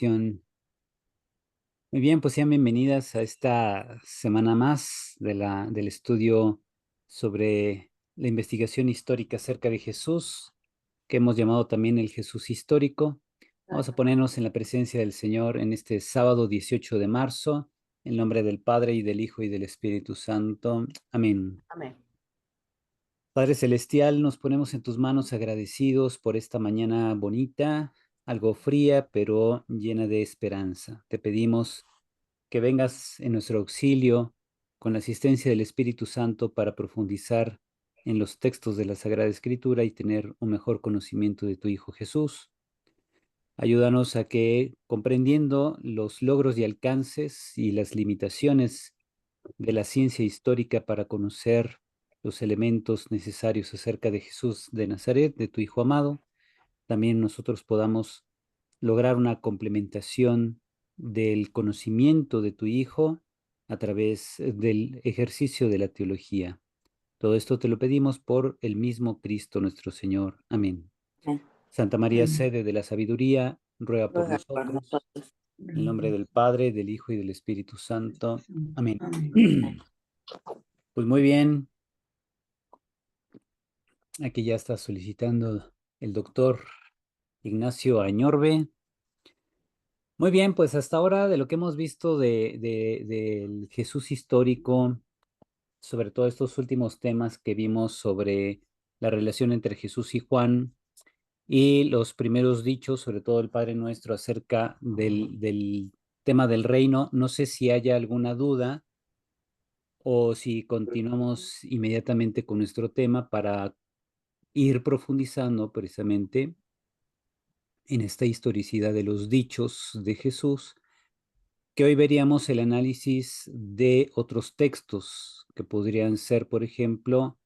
meditación. Muy bien, pues sean bienvenidas a esta semana más del estudio sobre la investigación histórica acerca de Jesús, que hemos llamado también el Jesús histórico. Vamos a ponernos en la presencia del Señor en este sábado 18 de marzo, en nombre del Padre y del Hijo y del Espíritu Santo. Amén. Amén. Padre Celestial, nos ponemos en tus manos agradecidos por esta mañana bonita, algo fría, pero llena de esperanza. Te pedimos que vengas en nuestro auxilio con la asistencia del Espíritu Santo para profundizar en los textos de la Sagrada Escritura y tener un mejor conocimiento de tu Hijo Jesús. Ayúdanos a que, comprendiendo los logros y alcances y las limitaciones de la ciencia histórica para conocer los elementos necesarios acerca de Jesús de Nazaret, de tu Hijo amado, también nosotros podamos lograr una complementación del conocimiento de tu Hijo a través del ejercicio de la teología. Todo esto te lo pedimos por el mismo Cristo nuestro Señor. Amén. Amén. Santa María, sede de la sabiduría, ruega por Ruega por nosotros. nosotros. En el nombre del Padre, del Hijo y del Espíritu Santo. Amén. Amén. Pues muy bien, aquí ya está solicitando el doctor Ignacio Añorbe. Muy bien, pues hasta ahora de lo que hemos visto del Jesús histórico, sobre todo estos últimos temas que vimos sobre la relación entre Jesús y Juan y los primeros dichos, sobre todo el Padre Nuestro, acerca del tema del reino. No sé si haya alguna duda o si continuamos inmediatamente con nuestro tema para ir profundizando precisamente en esta historicidad de los dichos de Jesús, que hoy veríamos el análisis de otros textos que podrían ser, por ejemplo,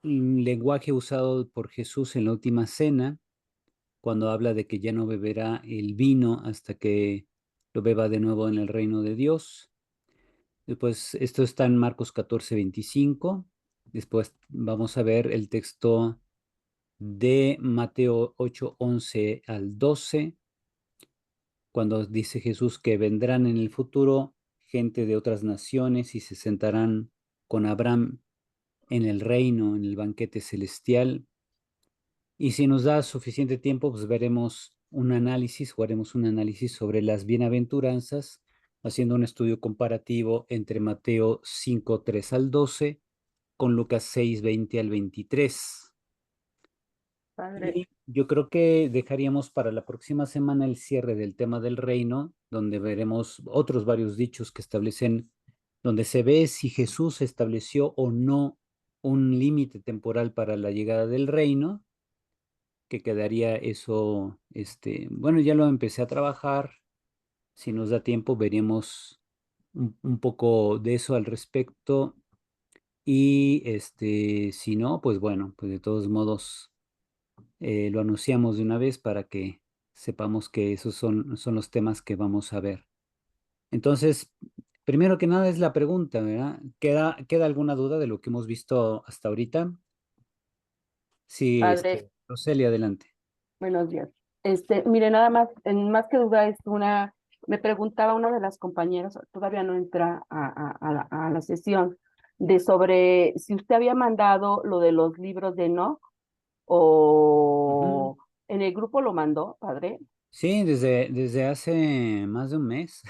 un lenguaje usado por Jesús en la última cena, cuando habla de que ya no beberá el vino hasta que lo beba de nuevo en el reino de Dios. Después, esto está en Marcos 14:25. Después vamos a ver el texto de Mateo 8:11 al 12, cuando dice Jesús que vendrán en el futuro gente de otras naciones y se sentarán con Abraham en el reino, en el banquete celestial. Y si nos da suficiente tiempo, pues veremos un análisis o haremos un análisis sobre las bienaventuranzas, haciendo un estudio comparativo entre Mateo 5:3 al 12 con Lucas 6:20 al 23. Padre, Y yo creo que dejaríamos para la próxima semana el cierre del tema del reino, donde veremos otros varios dichos que establecen, donde se ve si Jesús estableció o no un límite temporal para la llegada del reino, que quedaría eso, bueno, ya lo empecé a trabajar. Si nos da tiempo, veremos un poco de eso al respecto. Y si no, pues bueno, pues de todos modos lo anunciamos de una vez para que sepamos que esos son los temas que vamos a ver. Entonces, primero que nada es la pregunta, ¿verdad? ¿Queda alguna duda de lo que hemos visto hasta ahorita? Sí, padre, Roseli, adelante. buenos días. Mire, nada más, en más que duda me preguntaba una de las compañeras, todavía no entra a la sesión, de sobre si usted había mandado lo de los libros de Enoch Ujú. o en el grupo lo mandó, padre. Sí, desde hace más de un mes.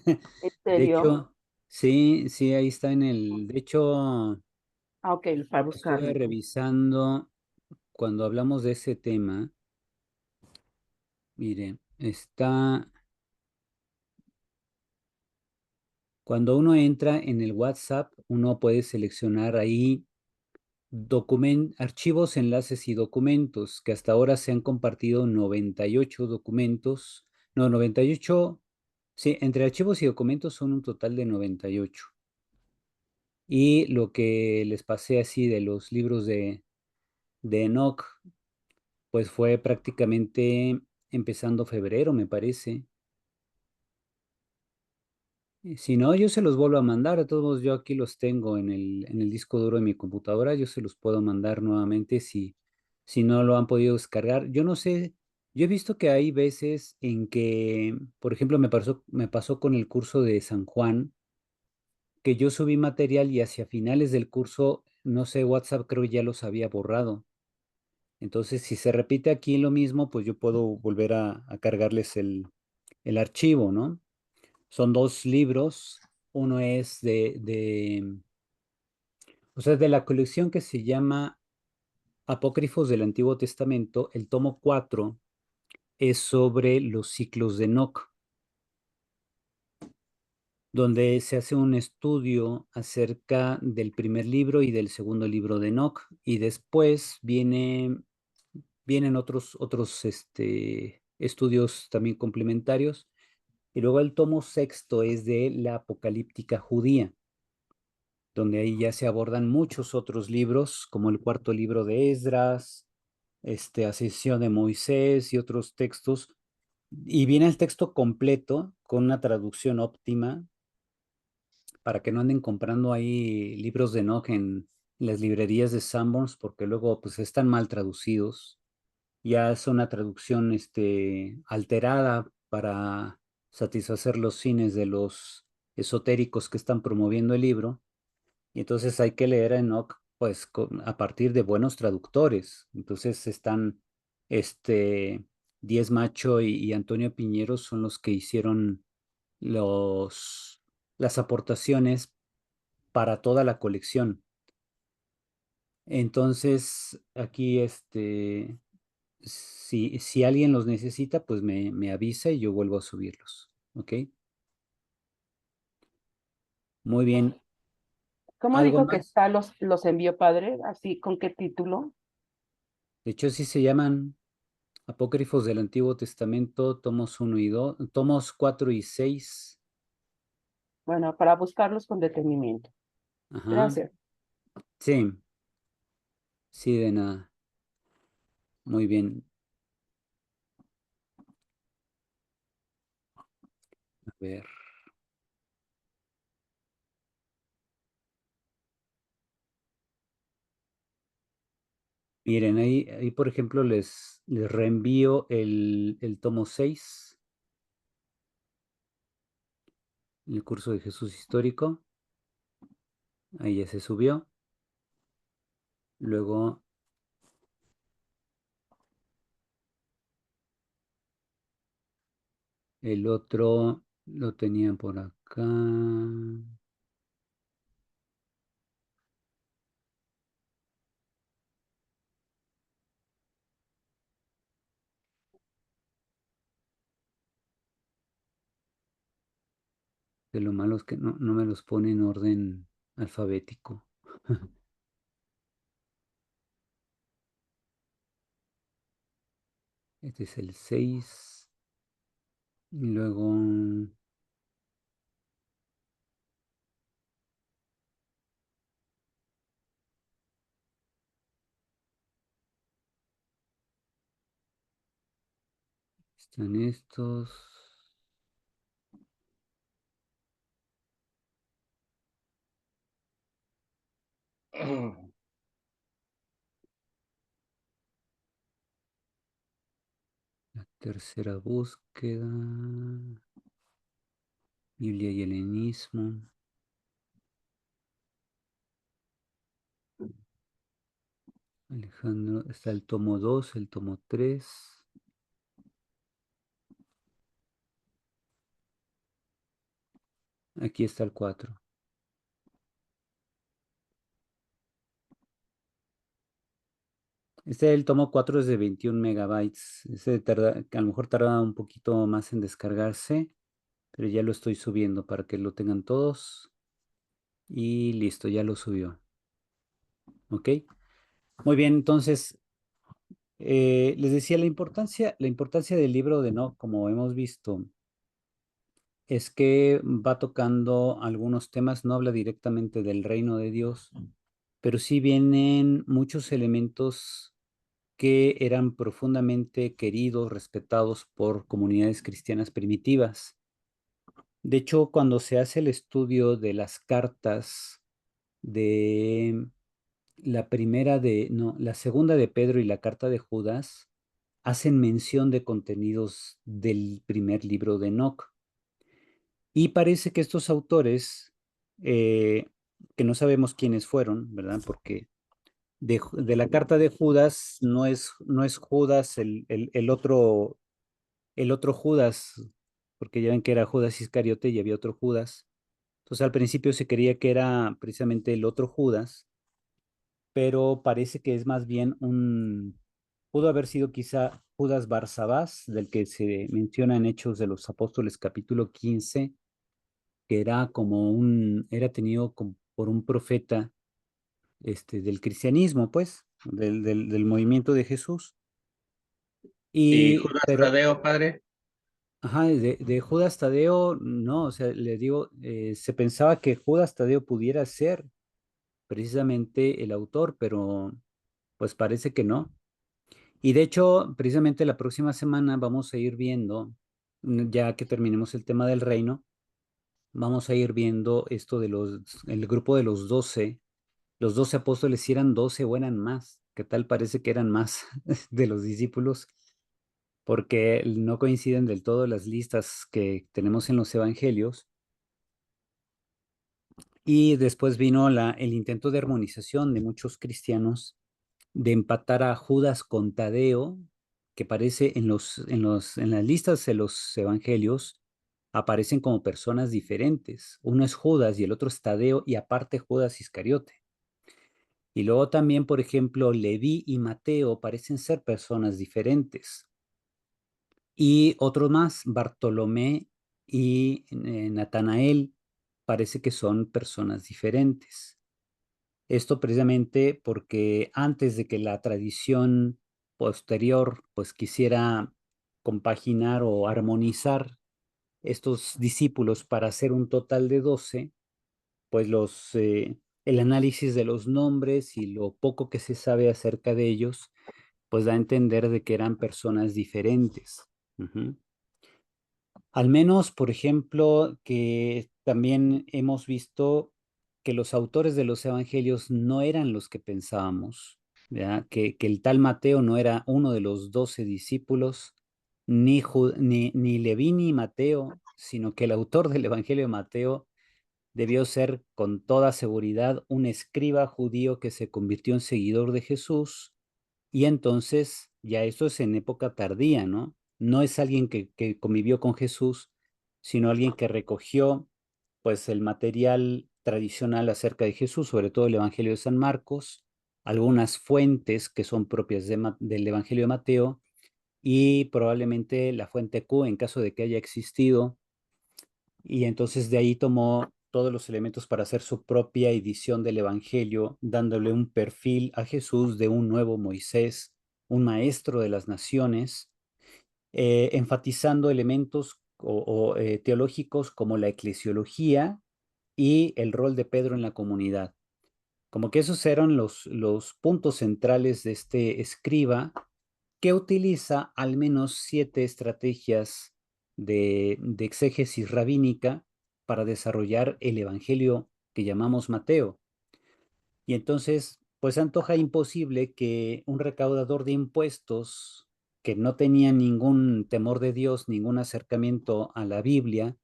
¿En De serio? hecho, sí, sí, ahí está de hecho, Ah, ok, para estuve buscarlo. revisando cuando hablamos de ese tema. Mire, cuando uno entra en el WhatsApp, uno puede seleccionar ahí archivos, enlaces y documentos, que hasta ahora se han compartido 98 documentos. No, 98. Sí, entre archivos y documentos son un total de 98. Y lo que les pasé así de los libros de Enoch, pues fue prácticamente empezando febrero, me parece. Si no, yo se los vuelvo a mandar. De todos modos, yo aquí los tengo en el disco duro de mi computadora. Yo se los puedo mandar nuevamente si no lo han podido descargar. Yo no sé Yo he visto que hay veces en que, por ejemplo, me pasó con el curso de San Juan, que yo subí material y hacia finales del curso, no sé, WhatsApp creo ya los había borrado. Entonces, si se repite aquí lo mismo, pues yo puedo volver a cargarles el archivo, ¿no? Son dos libros. Uno es o sea, de la colección que se llama Apócrifos del Antiguo Testamento. El tomo 4 es sobre los ciclos de Enoc, donde se hace un estudio acerca del primer libro y del segundo libro de Enoc, y después vienen otros estudios también complementarios, y luego el tomo sexto es de la Apocalíptica judía, donde ahí ya se abordan muchos otros libros, como el cuarto libro de Esdras, Ascensión de Moisés y otros textos, y viene el texto completo con una traducción óptima para que no anden comprando ahí libros de Enoch en las librerías de Sanborns, porque luego pues están mal traducidos. Ya es una traducción alterada para satisfacer los fines de los esotéricos que están promoviendo el libro. Y entonces hay que leer a Enoch pues a partir de buenos traductores. Entonces están Díez Macho y Antonio Piñero son los que hicieron los, las aportaciones para toda la colección. Entonces, aquí, si alguien los necesita, pues me avisa y yo vuelvo a subirlos. ¿Ok? Muy bien. ¿Cómo ¿Algo dijo que más? está los envió padre? Así, ¿con qué título? De hecho, sí se llaman Apócrifos del Antiguo Testamento, tomos uno y 2, tomos 4 y 6. Bueno, para buscarlos con detenimiento. Ajá. Gracias. Sí, sí, de nada. Muy bien. A ver. Miren, ahí por ejemplo, les reenvío el tomo 6, el curso de Jesús histórico. Ahí ya se subió. Luego el otro lo tenían por acá. De lo malo es que no me los pone en orden alfabético. Este es el 6. Y luego están estos. La tercera búsqueda. Biblia y helenismo. Alejandro, está el tomo 2, el tomo 3. Aquí está el 4. El tomo 4 es de 21 megabytes. A lo mejor tarda un poquito más en descargarse, pero ya lo estoy subiendo para que lo tengan todos. Y listo, ya lo subió. ¿Ok? Muy bien, entonces, les decía la importancia del libro de No, como hemos visto, es que va tocando algunos temas, no habla directamente del reino de Dios, pero sí vienen muchos elementos que eran profundamente queridos, respetados por comunidades cristianas primitivas. De hecho, cuando se hace el estudio de las cartas de la segunda de Pedro y la carta de Judas, hacen mención de contenidos del primer libro de Enoc. Y parece que estos autores, eh, que no sabemos quiénes fueron, ¿verdad? Porque de la carta de Judas no es Judas el otro Judas, porque ya ven que era Judas Iscariote y había otro Judas. Entonces al principio se creía que era precisamente el otro Judas, pero parece que es más bien pudo haber sido quizá Judas Barsabás, del que se menciona en Hechos de los Apóstoles capítulo 15, que era tenido por un profeta del cristianismo, pues, del movimiento de Jesús. ¿Y Y, Judas pero, Tadeo, padre? ajá, de Judas Tadeo, no, o sea, le digo, se pensaba que Judas Tadeo pudiera ser precisamente el autor, pero pues parece que no. Y de hecho, precisamente la próxima semana vamos a ir viendo, ya que terminemos el tema del reino, vamos a ir viendo esto el grupo de los 12 apóstoles, si eran 12 o eran más. ¿Qué tal parece que eran más de los discípulos? Porque no coinciden del todo las listas que tenemos en los evangelios. Y después vino el intento de armonización de muchos cristianos de empatar a Judas con Tadeo, que parece en las listas de los evangelios, aparecen como personas diferentes. Uno es Judas y el otro es Tadeo, y aparte Judas Iscariote. Y luego también, por ejemplo, Leví y Mateo parecen ser personas diferentes. Y otros más, Bartolomé y Natanael, parece que son personas diferentes. Esto precisamente porque antes de que la tradición posterior pues quisiera compaginar o armonizar estos discípulos para hacer un total de 12, pues el análisis de los nombres y lo poco que se sabe acerca de ellos, pues da a entender de que eran personas diferentes. Ujú. Al menos, por ejemplo, que también hemos visto que los autores de los evangelios no eran los que pensábamos, ¿verdad? Que el tal Mateo no era uno de los 12 discípulos, ni Leví ni Mateo, sino que el autor del evangelio de Mateo debió ser con toda seguridad un escriba judío que se convirtió en seguidor de Jesús, y entonces ya esto es en época tardía, ¿no? No es alguien que convivió con Jesús, sino alguien que recogió pues el material tradicional acerca de Jesús, sobre todo el Evangelio de San Marcos, algunas fuentes que son propias del Evangelio de Mateo, y probablemente la fuente Q en caso de que haya existido, y entonces de ahí tomó todos los elementos para hacer su propia edición del Evangelio, dándole un perfil a Jesús de un nuevo Moisés, un maestro de las naciones, enfatizando elementos teológicos como la eclesiología y el rol de Pedro en la comunidad. Como que esos eran los puntos centrales de este escriba, que utiliza al menos 7 estrategias de exégesis rabínica para desarrollar el evangelio que llamamos Mateo. Y entonces, pues antoja imposible que un recaudador de impuestos que no tenía ningún temor de Dios, ningún acercamiento a la Biblia,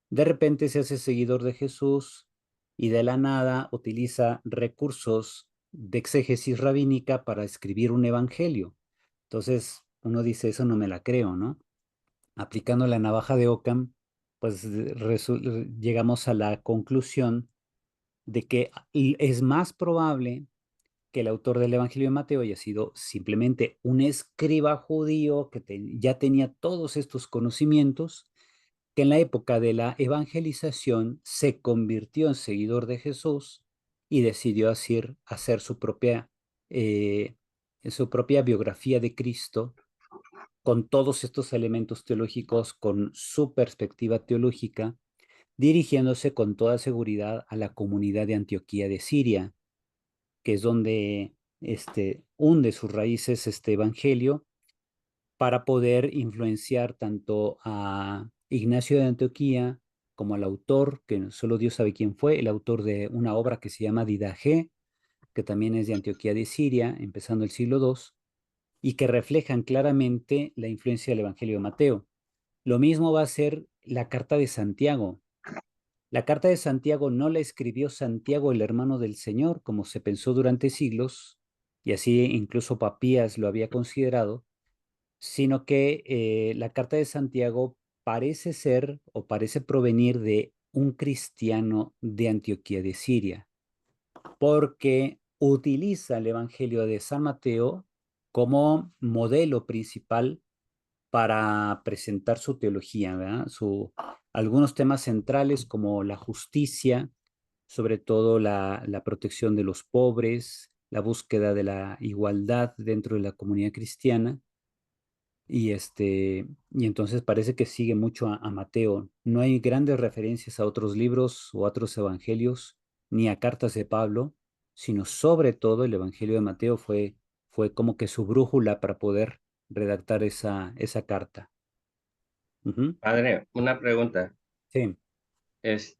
de repente se hace seguidor de Jesús y de la nada utiliza recursos de exégesis rabínica para escribir un evangelio. Entonces, uno dice, eso no me la creo, ¿no? Aplicando la navaja de Occam, pues llegamos a la conclusión de que es más probable que el autor del Evangelio de Mateo haya sido simplemente un escriba judío que ya tenía todos estos conocimientos, que en la época de la evangelización se convirtió en seguidor de Jesús y decidió hacer eh, su propia biografía de Cristo, con todos estos elementos teológicos, con su perspectiva teológica, dirigiéndose con toda seguridad a la comunidad de Antioquía de Siria, que es donde hunde sus raíces este evangelio, para poder influenciar tanto a Ignacio de Antioquía como al autor, que solo Dios sabe quién fue, el autor de una obra que se llama Didaje, que también es de Antioquía de Siria, empezando el siglo II, y que reflejan claramente la influencia del Evangelio de Mateo. Lo mismo va a ser la carta de Santiago. La carta de Santiago no la escribió Santiago, el hermano del Señor, como se pensó durante siglos, y así incluso Papías lo había considerado, sino que la carta de Santiago parece ser o parece provenir de un cristiano de Antioquía de Siria, porque utiliza el Evangelio de San Mateo como modelo principal para presentar su teología, ¿verdad? Algunos temas centrales como la justicia, sobre todo la protección de los pobres, la búsqueda de la igualdad dentro de la comunidad cristiana. Y entonces parece que sigue mucho a Mateo. No hay grandes referencias a otros libros o a otros evangelios, ni a cartas de Pablo, sino sobre todo el Evangelio de Mateo fue como que su brújula para poder redactar esa carta. Ujú. Padre, una pregunta. Sí,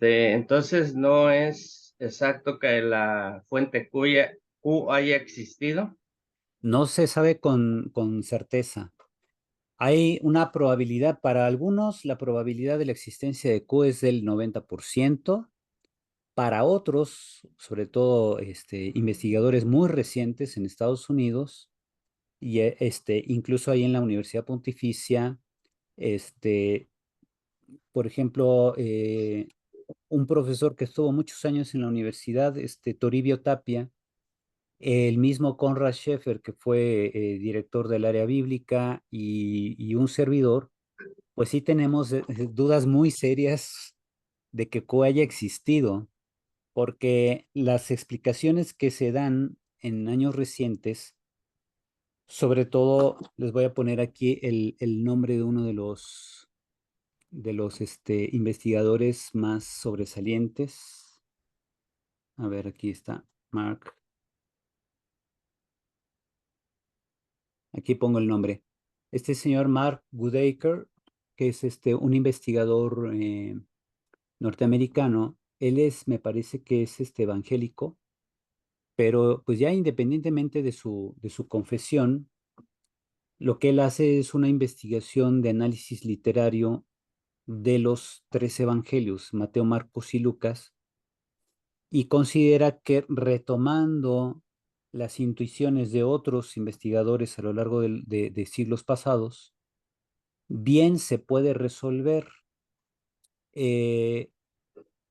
Entonces, ¿no es exacto que la fuente Q haya existido? no se sabe con certeza. Hay una probabilidad, para algunos, la probabilidad de la existencia de Q es del 90%. Para otros, sobre todo investigadores muy recientes en Estados Unidos, y incluso ahí en la Universidad Pontificia, este, por ejemplo, un profesor que estuvo muchos años en la universidad, Toribio Tapia, el mismo Conrad Schaeffer, que fue director del área bíblica, y un servidor, pues sí tenemos dudas muy serias de que Q haya existido, porque las explicaciones que se dan en años recientes, sobre todo les voy a poner aquí el nombre de uno de los investigadores más sobresalientes. A ver, aquí está, Mark. Aquí pongo el nombre. Este señor Mark Goodacre, que es un investigador norteamericano, él me parece que es evangélico, pero pues ya independientemente de su confesión, lo que él hace es una investigación de análisis literario de los tres evangelios, Mateo, Marcos y Lucas, y considera que retomando las intuiciones de otros investigadores a lo largo de siglos pasados, bien se puede resolver eh,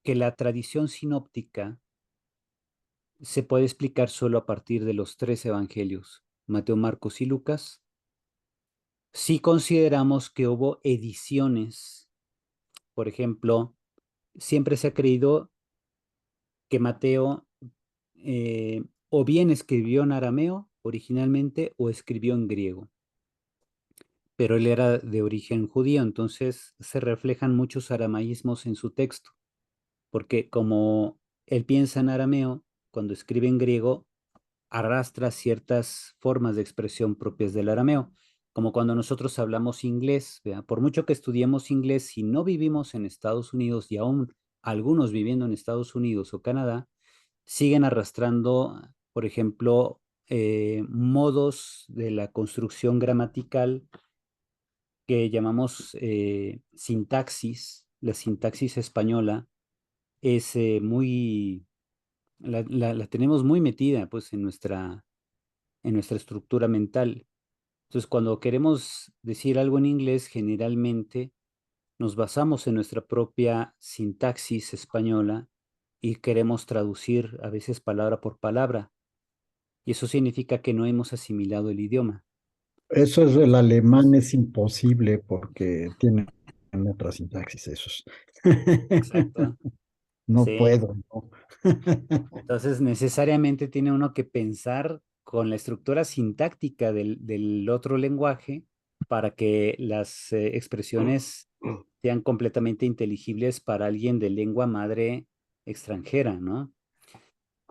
que la tradición sinóptica se puede explicar solo a partir de los tres evangelios, Mateo, Marcos y Lucas, si consideramos que hubo ediciones. Por ejemplo, siempre se ha creído que Mateo o bien escribió en arameo originalmente o escribió en griego, pero él era de origen judío, entonces se reflejan muchos aramaísmos en su texto, porque como él piensa en arameo, cuando escribe en griego, arrastra ciertas formas de expresión propias del arameo, como cuando nosotros hablamos inglés, ¿vea? Por mucho que estudiemos inglés, si no vivimos en Estados Unidos y aún algunos viviendo en Estados Unidos o Canadá, siguen arrastrando, por ejemplo, modos de la construcción gramatical que llamamos sintaxis. La sintaxis española es la tenemos muy metida pues en nuestra estructura mental. Entonces, cuando queremos decir algo en inglés, generalmente nos basamos en nuestra propia sintaxis española y queremos traducir a veces palabra por palabra. Y eso significa que no hemos asimilado el idioma. Eso es el alemán, es imposible porque tiene otra sintaxis esos. Exacto. No Sí. puedo, ¿no? Entonces, necesariamente tiene uno que pensar con la estructura sintáctica del otro lenguaje para que las expresiones sean completamente inteligibles para alguien de lengua madre extranjera, ¿no?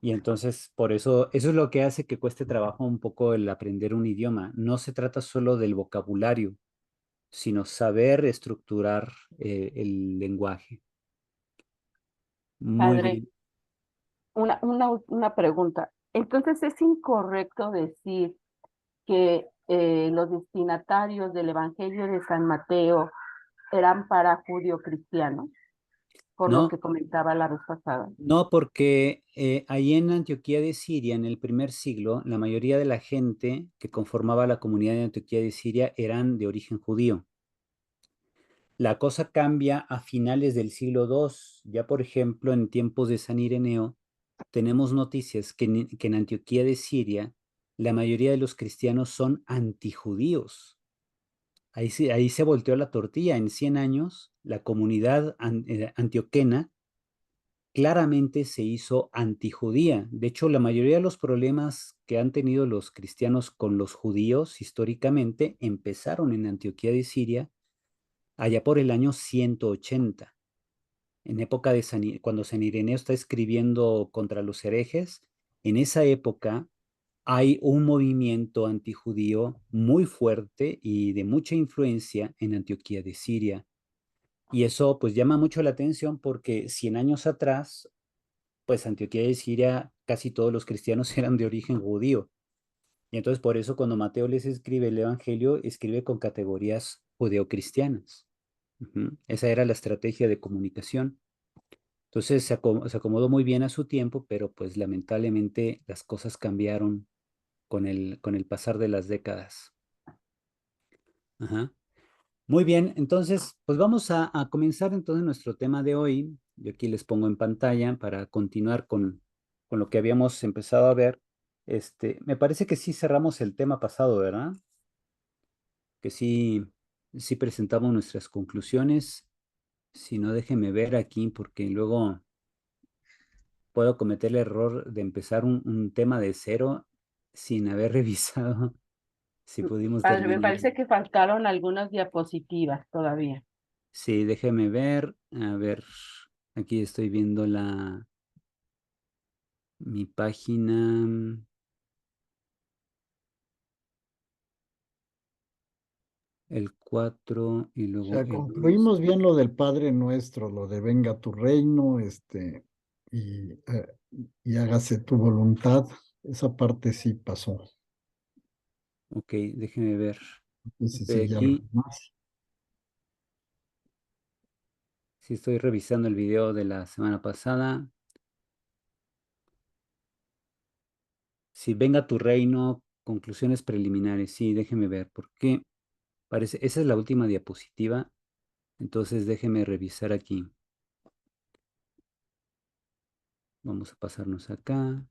Y entonces, por eso es lo que hace que cueste trabajo un poco el aprender un idioma. No se trata solo del vocabulario, sino saber estructurar el lenguaje. Muy Padre, bien. una pregunta. Entonces, ¿es incorrecto decir que los destinatarios del Evangelio de San Mateo eran para judío-cristianos, por lo No, que comentaba la vez pasada. no, porque ahí en Antioquía de Siria, en el primer siglo, la mayoría de la gente que conformaba la comunidad de Antioquía de Siria eran de origen judío. La cosa cambia a finales del siglo II. Ya, por ejemplo, en tiempos de San Ireneo, tenemos noticias que en Antioquía de Siria la mayoría de los cristianos son antijudíos. Ahí se volteó la tortilla. En 100 años, la comunidad antioquena claramente se hizo antijudía. De hecho, la mayoría de los problemas que han tenido los cristianos con los judíos históricamente empezaron en Antioquía de Siria allá por el año 180, en época de cuando San Ireneo está escribiendo contra los herejes. En esa época hay un movimiento antijudío muy fuerte y de mucha influencia en Antioquía de Siria. Y eso pues llama mucho la atención porque 100 años atrás, pues Antioquía de Siria, casi todos los cristianos eran de origen judío. Y entonces por eso cuando Mateo les escribe el Evangelio, escribe con categorías judeocristianas. Esa era la estrategia de comunicación. Entonces se acomodó muy bien a su tiempo, pero pues lamentablemente las cosas cambiaron con el pasar de las décadas. Ajá. Muy bien, entonces pues vamos a comenzar entonces nuestro tema de hoy. Yo aquí les pongo en pantalla para continuar con lo que habíamos empezado a ver. Me parece que sí cerramos el tema pasado, ¿verdad? Que sí presentamos nuestras conclusiones. Si no, déjeme ver aquí porque luego puedo cometer el error de empezar un tema de cero sin haber revisado si pudimos Padre, me terminar. parece que faltaron algunas diapositivas todavía. Sí, déjeme ver. A ver, aquí estoy viendo mi página, el 4 y O luego sea, el 11. concluimos bien lo del Padre Nuestro, lo de venga tu reino, y, eh, y hágase tu voluntad. Esa parte sí pasó. Ok, déjeme ver. Ese Estoy sí ya lo aquí. demás. Sí, estoy revisando el video de la semana pasada. Si venga tu reino, conclusiones preliminares. Sí, déjeme ver, porque parece, esa es la última diapositiva. Entonces déjeme revisar aquí. Vamos a pasarnos acá.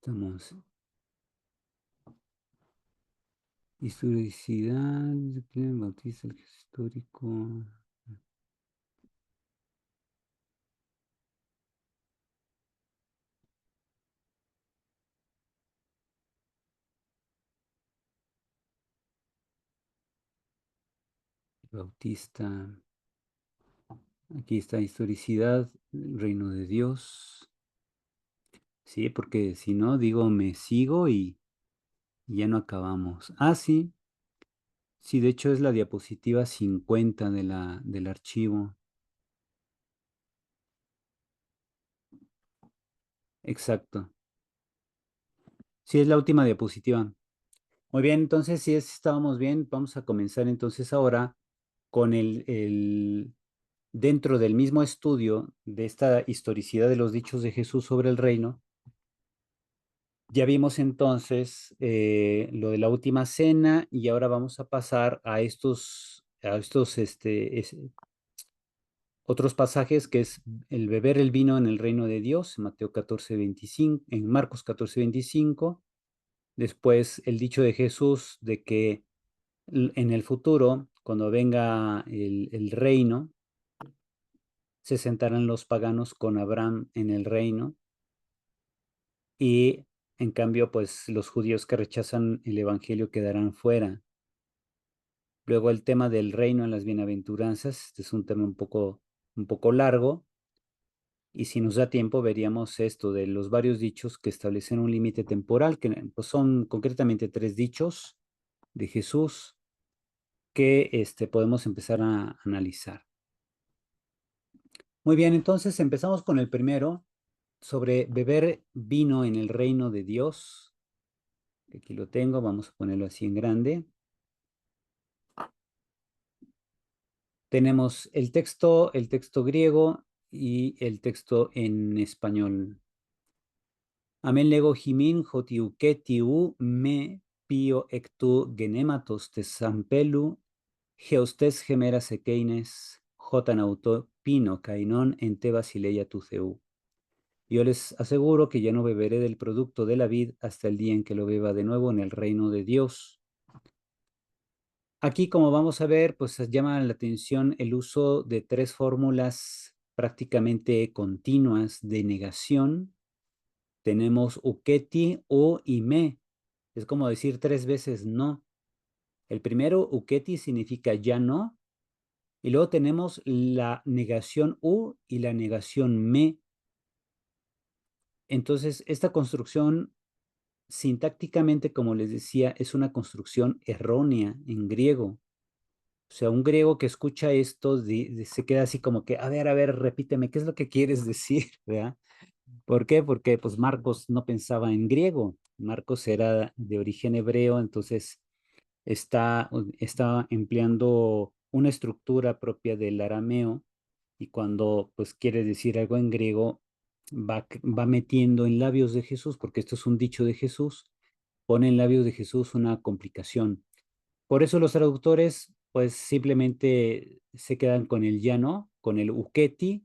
Estamos. Historicidad, Clemente Bautista, el histórico. Bautista. Aquí está historicidad, reino de Dios. Sí, porque si no, digo, me sigo y ya no acabamos. Ah, sí. Sí, de hecho es la diapositiva 50 del archivo. Exacto. Sí, es la última diapositiva. Muy bien, entonces si estábamos bien, vamos a comenzar entonces ahora con dentro del mismo estudio de esta historicidad de los dichos de Jesús sobre el reino. Ya vimos entonces lo de la última cena y ahora vamos a pasar a estos otros pasajes que es el beber el vino en el reino de Dios, en Mateo 14:25, en Marcos 14:25. Después el dicho de Jesús de que en el futuro, cuando venga el reino, se sentarán los paganos con Abraham en el reino y en cambio, pues los judíos que rechazan el evangelio quedarán fuera. Luego el tema del reino en las bienaventuranzas, este es un tema un poco largo, y si nos da tiempo veríamos esto de los varios dichos que establecen un límite temporal, que pues, son concretamente tres dichos de Jesús que podemos empezar a analizar. Muy bien, entonces empezamos con el primero, sobre beber vino en el reino de Dios. Aquí lo tengo, vamos a ponerlo así en grande. Tenemos el texto griego y el texto en español. Amen lego himin hotiu ketiu me pio ectu genematos te sampelu geostes gemeras ekeines jotan auto pino kainon en te basileia tu ceu. Yo les aseguro que ya no beberé del producto de la vid hasta el día en que lo beba de nuevo en el reino de Dios. Aquí, como vamos a ver, pues llama la atención el uso de tres fórmulas prácticamente continuas de negación. Tenemos uketi, o y me. Es como decir tres veces no. El primero, uketi, significa ya no. Y luego tenemos la negación u y la negación me. Entonces, esta construcción sintácticamente, como les decía, es una construcción errónea en griego. O sea, un griego que escucha esto se queda así como que, a ver, repíteme, ¿qué es lo que quieres decir? ¿Verdad? ¿Por qué? Porque pues Marcos no pensaba en griego. Marcos era de origen hebreo, entonces está empleando una estructura propia del arameo y cuando pues quiere decir algo en griego, va metiendo en labios de Jesús, porque esto es un dicho de Jesús, pone en labios de Jesús una complicación. Por eso los traductores pues simplemente se quedan con el ya no, con el uketi,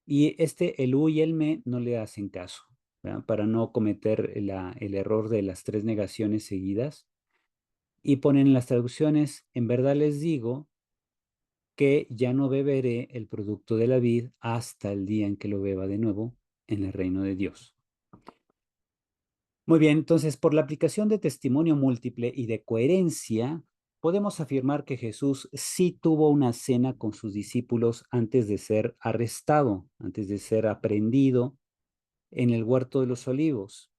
y el u y el me no le hacen caso, ¿verdad? Para no cometer el error de las tres negaciones seguidas. Y ponen en las traducciones, en verdad les digo que ya no beberé el producto de la vid hasta el día en que lo beba de nuevo en el reino de Dios. Muy bien, entonces por la aplicación de testimonio múltiple y de coherencia, podemos afirmar que Jesús sí tuvo una cena con sus discípulos antes de ser arrestado, antes de ser aprehendido en el huerto de los olivos.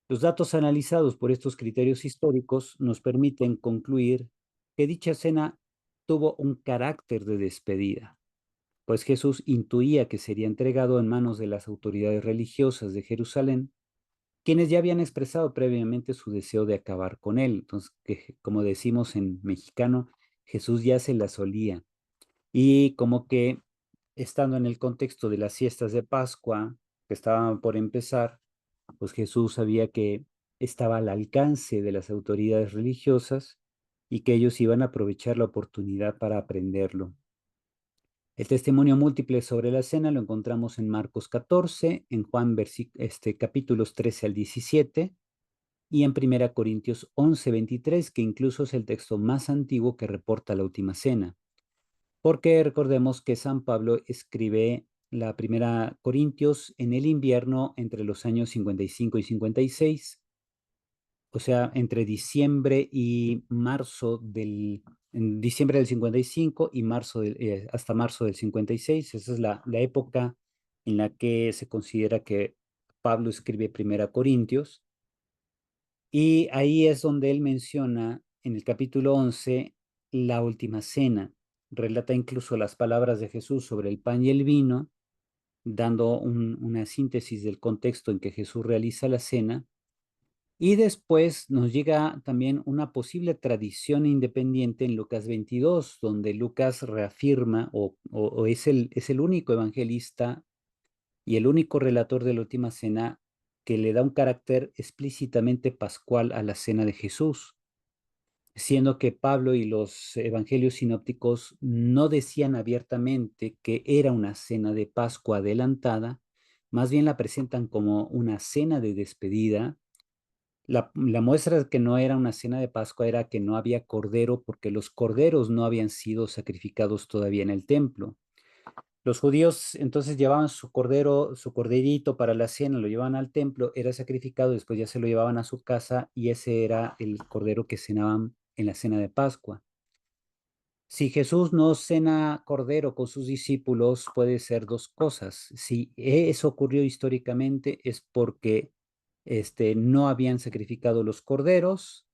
Los datos analizados por estos criterios históricos nos permiten concluir que dicha cena tuvo un carácter de despedida, pues Jesús intuía que sería entregado en manos de las autoridades religiosas de Jerusalén, quienes ya habían expresado previamente su deseo de acabar con él. Entonces, como decimos en mexicano, Jesús ya se la solía. Y como que estando en el contexto de las fiestas de Pascua, que estaban por empezar, pues Jesús sabía que estaba al alcance de las autoridades religiosas y que ellos iban a aprovechar la oportunidad para aprenderlo. El testimonio múltiple sobre la cena lo encontramos en Marcos 14, en Juan capítulos 13 al 17 y en 1 Corintios 11, 23, que incluso es el texto más antiguo que reporta la última cena. Porque recordemos que San Pablo escribe la 1 Corintios en el invierno entre los años 55 y 56, o sea, entre diciembre y en diciembre del 55 y hasta marzo del 56. Esa es la época en la que se considera que Pablo escribe 1 Corintios. Y ahí es donde él menciona en el capítulo 11 la última cena. Relata incluso las palabras de Jesús sobre el pan y el vino, dando una síntesis del contexto en que Jesús realiza la cena. Y después nos llega también una posible tradición independiente en Lucas 22, donde Lucas reafirma o es el único evangelista y el único relator de la última cena que le da un carácter explícitamente pascual a la cena de Jesús, siendo que Pablo y los evangelios sinópticos no decían abiertamente que era una cena de Pascua adelantada, más bien la presentan como una cena de despedida. La muestra de que no era una cena de Pascua era que no había cordero porque los corderos no habían sido sacrificados todavía en el templo. Los judíos entonces llevaban su corderito para la cena, lo llevaban al templo, era sacrificado, después ya se lo llevaban a su casa y ese era el cordero que cenaban en la cena de Pascua. Si Jesús no cena cordero con sus discípulos, puede ser dos cosas. Si eso ocurrió históricamente es porque no habían sacrificado los corderos,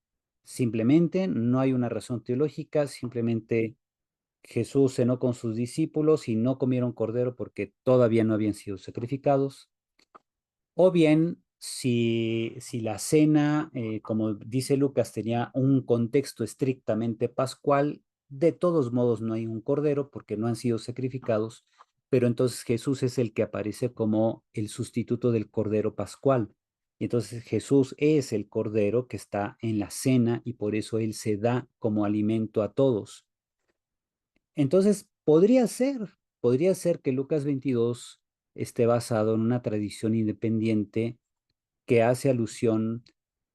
Simplemente no hay una razón teológica, simplemente Jesús cenó con sus discípulos y no comieron cordero porque todavía no habían sido sacrificados. O bien, si la cena, como dice Lucas, tenía un contexto estrictamente pascual, de todos modos no hay un cordero porque no han sido sacrificados, pero entonces Jesús es el que aparece como el sustituto del cordero pascual. Y entonces Jesús es el cordero que está en la cena y por eso Él se da como alimento a todos. Entonces, podría ser que Lucas 22 esté basado en una tradición independiente que hace alusión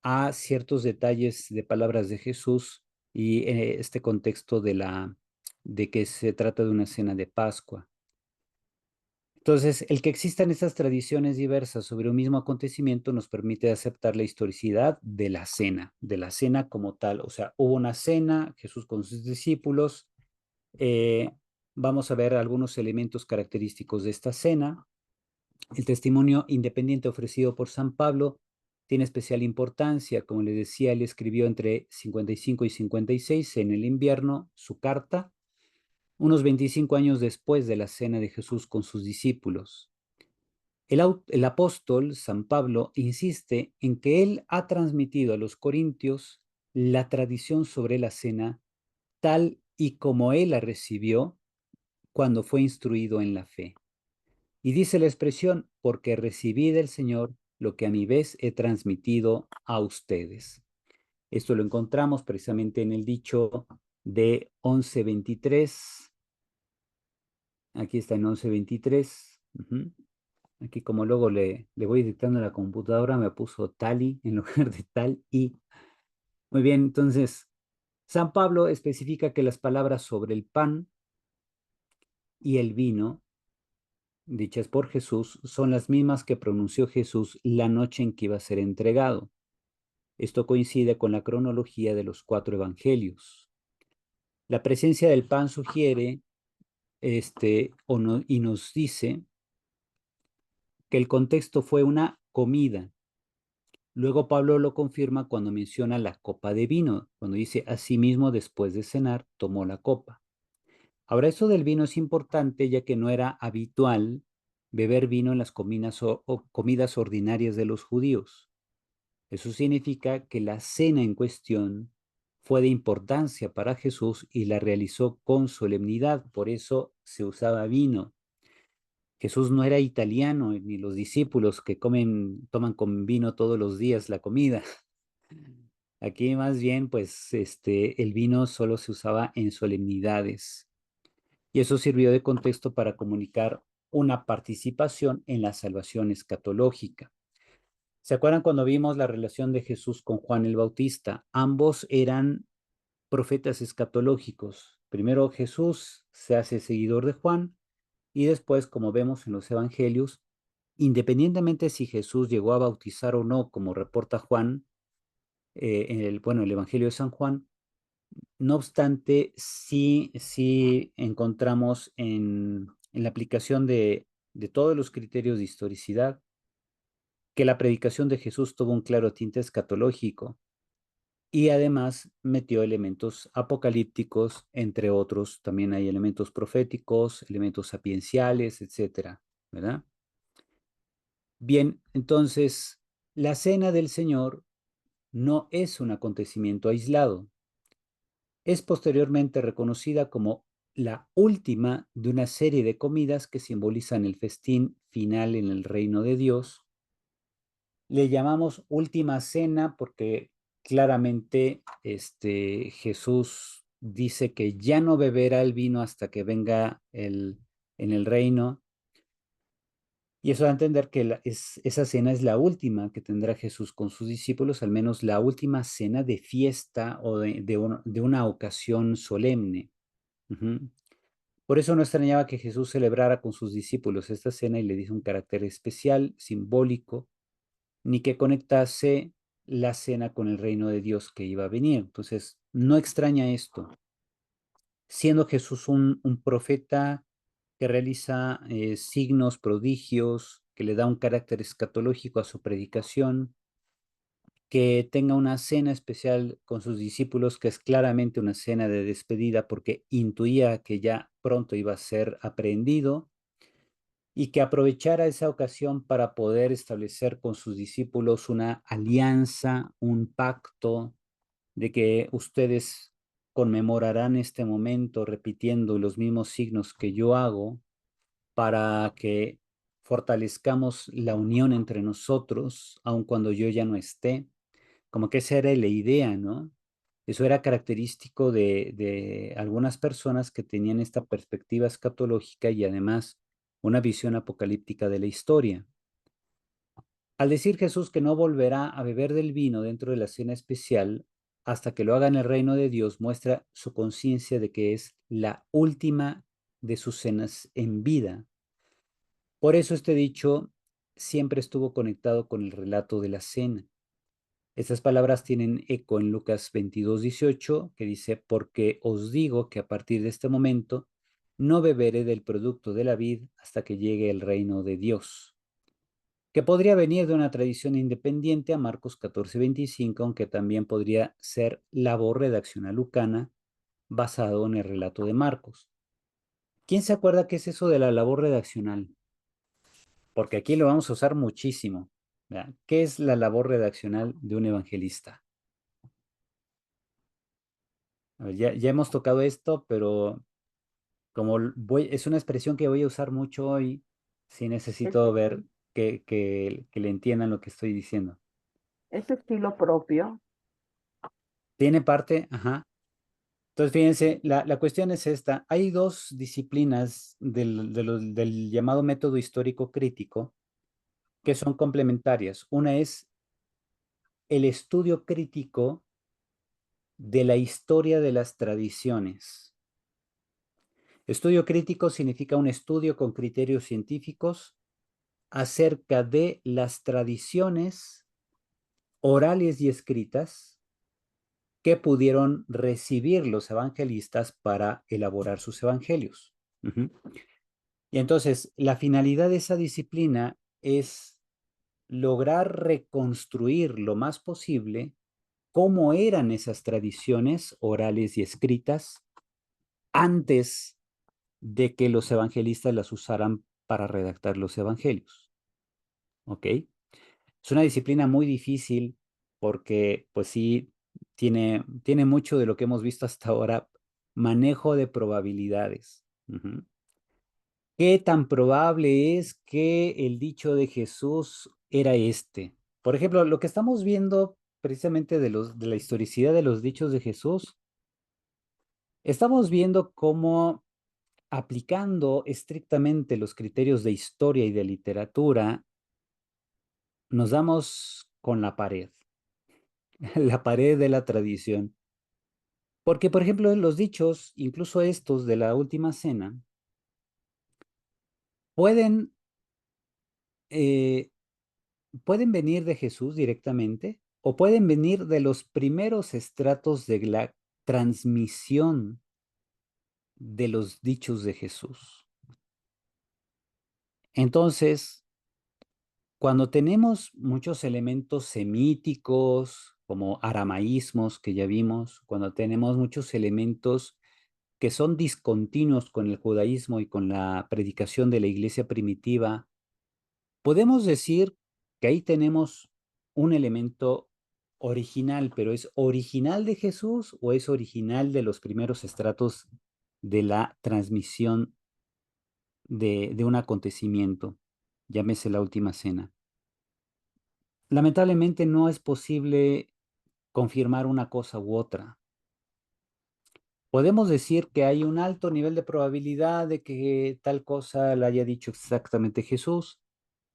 a ciertos detalles de palabras de Jesús y este contexto de que se trata de una cena de Pascua. Entonces, el que existan estas tradiciones diversas sobre un mismo acontecimiento nos permite aceptar la historicidad de la cena como tal. O sea, hubo una cena, Jesús con sus discípulos. eh, Vamos a ver algunos elementos característicos de esta cena. El testimonio independiente ofrecido por San Pablo tiene especial importancia. Como le decía, él escribió entre 55 y 56 en el invierno su carta, unos 25 años después de la cena de Jesús con sus discípulos. El apóstol San Pablo insiste en que él ha transmitido a los corintios la tradición sobre la cena tal y como él la recibió cuando fue instruido en la fe. Y dice la expresión, porque recibí del Señor lo que a mi vez he transmitido a ustedes. Esto lo encontramos precisamente en el dicho de 11:23. Aquí está en 11:23. Aquí como luego le voy dictando a la computadora, me puso tali en lugar de tal y. Muy bien, entonces, San Pablo especifica que las palabras sobre el pan y el vino dichas por Jesús son las mismas que pronunció Jesús la noche en que iba a ser entregado. Esto coincide con la cronología de los 4 evangelios. La presencia del pan sugiere y nos dice que el contexto fue una comida. Luego Pablo lo confirma cuando menciona la copa de vino, cuando dice, asimismo después de cenar tomó la copa. Ahora, eso del vino es importante ya que no era habitual beber vino en las comidas ordinarias de los judíos. Eso significa que la cena en cuestión fue de importancia para Jesús y la realizó con solemnidad, por eso se usaba vino. Jesús no era italiano, ni los discípulos que toman con vino todos los días la comida. Aquí más bien, pues, el vino solo se usaba en solemnidades. Y eso sirvió de contexto para comunicar una participación en la salvación escatológica. ¿Se acuerdan cuando vimos la relación de Jesús con Juan el Bautista? Ambos eran profetas escatológicos. Primero Jesús se hace seguidor de Juan y después, como vemos en los evangelios, independientemente si Jesús llegó a bautizar o no, como reporta Juan, el Evangelio de San Juan, no obstante, sí encontramos en la aplicación de todos los criterios de historicidad que la predicación de Jesús tuvo un claro tinte escatológico y además metió elementos apocalípticos, entre otros, también hay elementos proféticos, elementos sapienciales, etcétera, ¿verdad? Bien, entonces, la cena del Señor no es un acontecimiento aislado. Es posteriormente reconocida como la última de una serie de comidas que simbolizan el festín final en el reino de Dios. Le llamamos última cena porque claramente Jesús dice que ya no beberá el vino hasta que venga en el reino. Y eso da a entender que esa cena es la última que tendrá Jesús con sus discípulos, al menos la última cena de fiesta o de una ocasión solemne. Por eso no extrañaba que Jesús celebrara con sus discípulos esta cena y le diese un carácter especial, simbólico, ni que conectase la cena con el reino de Dios que iba a venir. Entonces, no extraña esto. Siendo Jesús un profeta que realiza signos, prodigios, que le da un carácter escatológico a su predicación, que tenga una cena especial con sus discípulos, que es claramente una cena de despedida porque intuía que ya pronto iba a ser aprehendido, y que aprovechara esa ocasión para poder establecer con sus discípulos una alianza, un pacto de que ustedes conmemorarán este momento repitiendo los mismos signos que yo hago para que fortalezcamos la unión entre nosotros, aun cuando yo ya no esté. Como que esa era la idea, ¿no? Eso era característico de algunas personas que tenían esta perspectiva escatológica y además una visión apocalíptica de la historia. Al decir Jesús que no volverá a beber del vino dentro de la cena especial hasta que lo haga en el reino de Dios, muestra su conciencia de que es la última de sus cenas en vida. Por eso este dicho siempre estuvo conectado con el relato de la cena. Estas palabras tienen eco en Lucas 22:18, que dice: porque os digo que a partir de este momento no beberé del producto de la vid hasta que llegue el reino de Dios, que podría venir de una tradición independiente a Marcos 14:25, aunque también podría ser labor redaccional lucana basado en el relato de Marcos. ¿Quién se acuerda qué es eso de la labor redaccional? Porque aquí lo vamos a usar muchísimo. ¿Verdad? ¿Qué es la labor redaccional de un evangelista? A ver, ya hemos tocado esto, pero como es una expresión que voy a usar mucho hoy, sí necesito Este, ver que le entiendan lo que estoy diciendo. ese estilo propio. ¿Tiene parte? Ajá. Entonces, fíjense, la cuestión es esta. Hay dos disciplinas del llamado método histórico crítico que son complementarias. Una es el estudio crítico de la historia de las tradiciones. Estudio crítico significa un estudio con criterios científicos acerca de las tradiciones orales y escritas que pudieron recibir los evangelistas para elaborar sus evangelios. Y entonces, la finalidad de esa disciplina es lograr reconstruir lo más posible cómo eran esas tradiciones orales y escritas antes de que los evangelistas las usaran para redactar los evangelios. ¿Ok? Es una disciplina muy difícil porque, pues sí, tiene mucho de lo que hemos visto hasta ahora, manejo de probabilidades. ¿Qué tan probable es que el dicho de Jesús era este? Por ejemplo, lo que estamos viendo precisamente de la historicidad de los dichos de Jesús, estamos viendo cómo aplicando estrictamente los criterios de historia y de literatura, nos damos con la pared, la pared de la tradición. Porque, por ejemplo, los dichos, incluso estos de la última cena, pueden, eh, pueden venir de Jesús directamente o pueden venir de los primeros estratos de la transmisión de los dichos de Jesús. Entonces, cuando tenemos muchos elementos semíticos, como aramaísmos que ya vimos, cuando tenemos muchos elementos que son discontinuos con el judaísmo y con la predicación de la iglesia primitiva, podemos decir que ahí tenemos un elemento original, pero ¿es original de Jesús o es original de los primeros estratos de la transmisión de un acontecimiento? Llámese la última cena. Lamentablemente no es posible confirmar una cosa u otra. Podemos decir que hay un alto nivel de probabilidad de que tal cosa la haya dicho exactamente Jesús,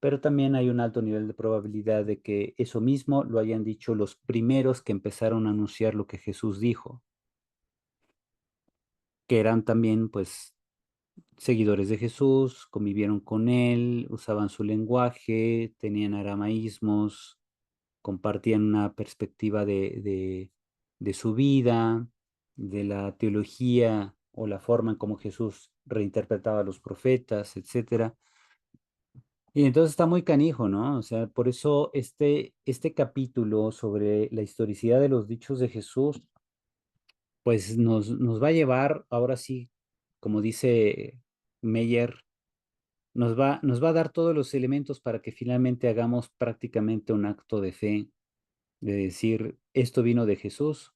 pero también hay un alto nivel de probabilidad de que eso mismo lo hayan dicho los primeros que empezaron a anunciar lo que Jesús dijo, que eran también pues seguidores de Jesús, convivieron con él, usaban su lenguaje, tenían aramaísmos, compartían una perspectiva de su vida, de la teología o la forma en cómo Jesús reinterpretaba a los profetas, etcétera. Y entonces está muy canijo, ¿no? O sea, por eso este capítulo sobre la historicidad de los dichos de Jesús, pues nos va a llevar, ahora sí, como dice Meyer, nos va a dar todos los elementos para que finalmente hagamos prácticamente un acto de fe, de decir, esto vino de Jesús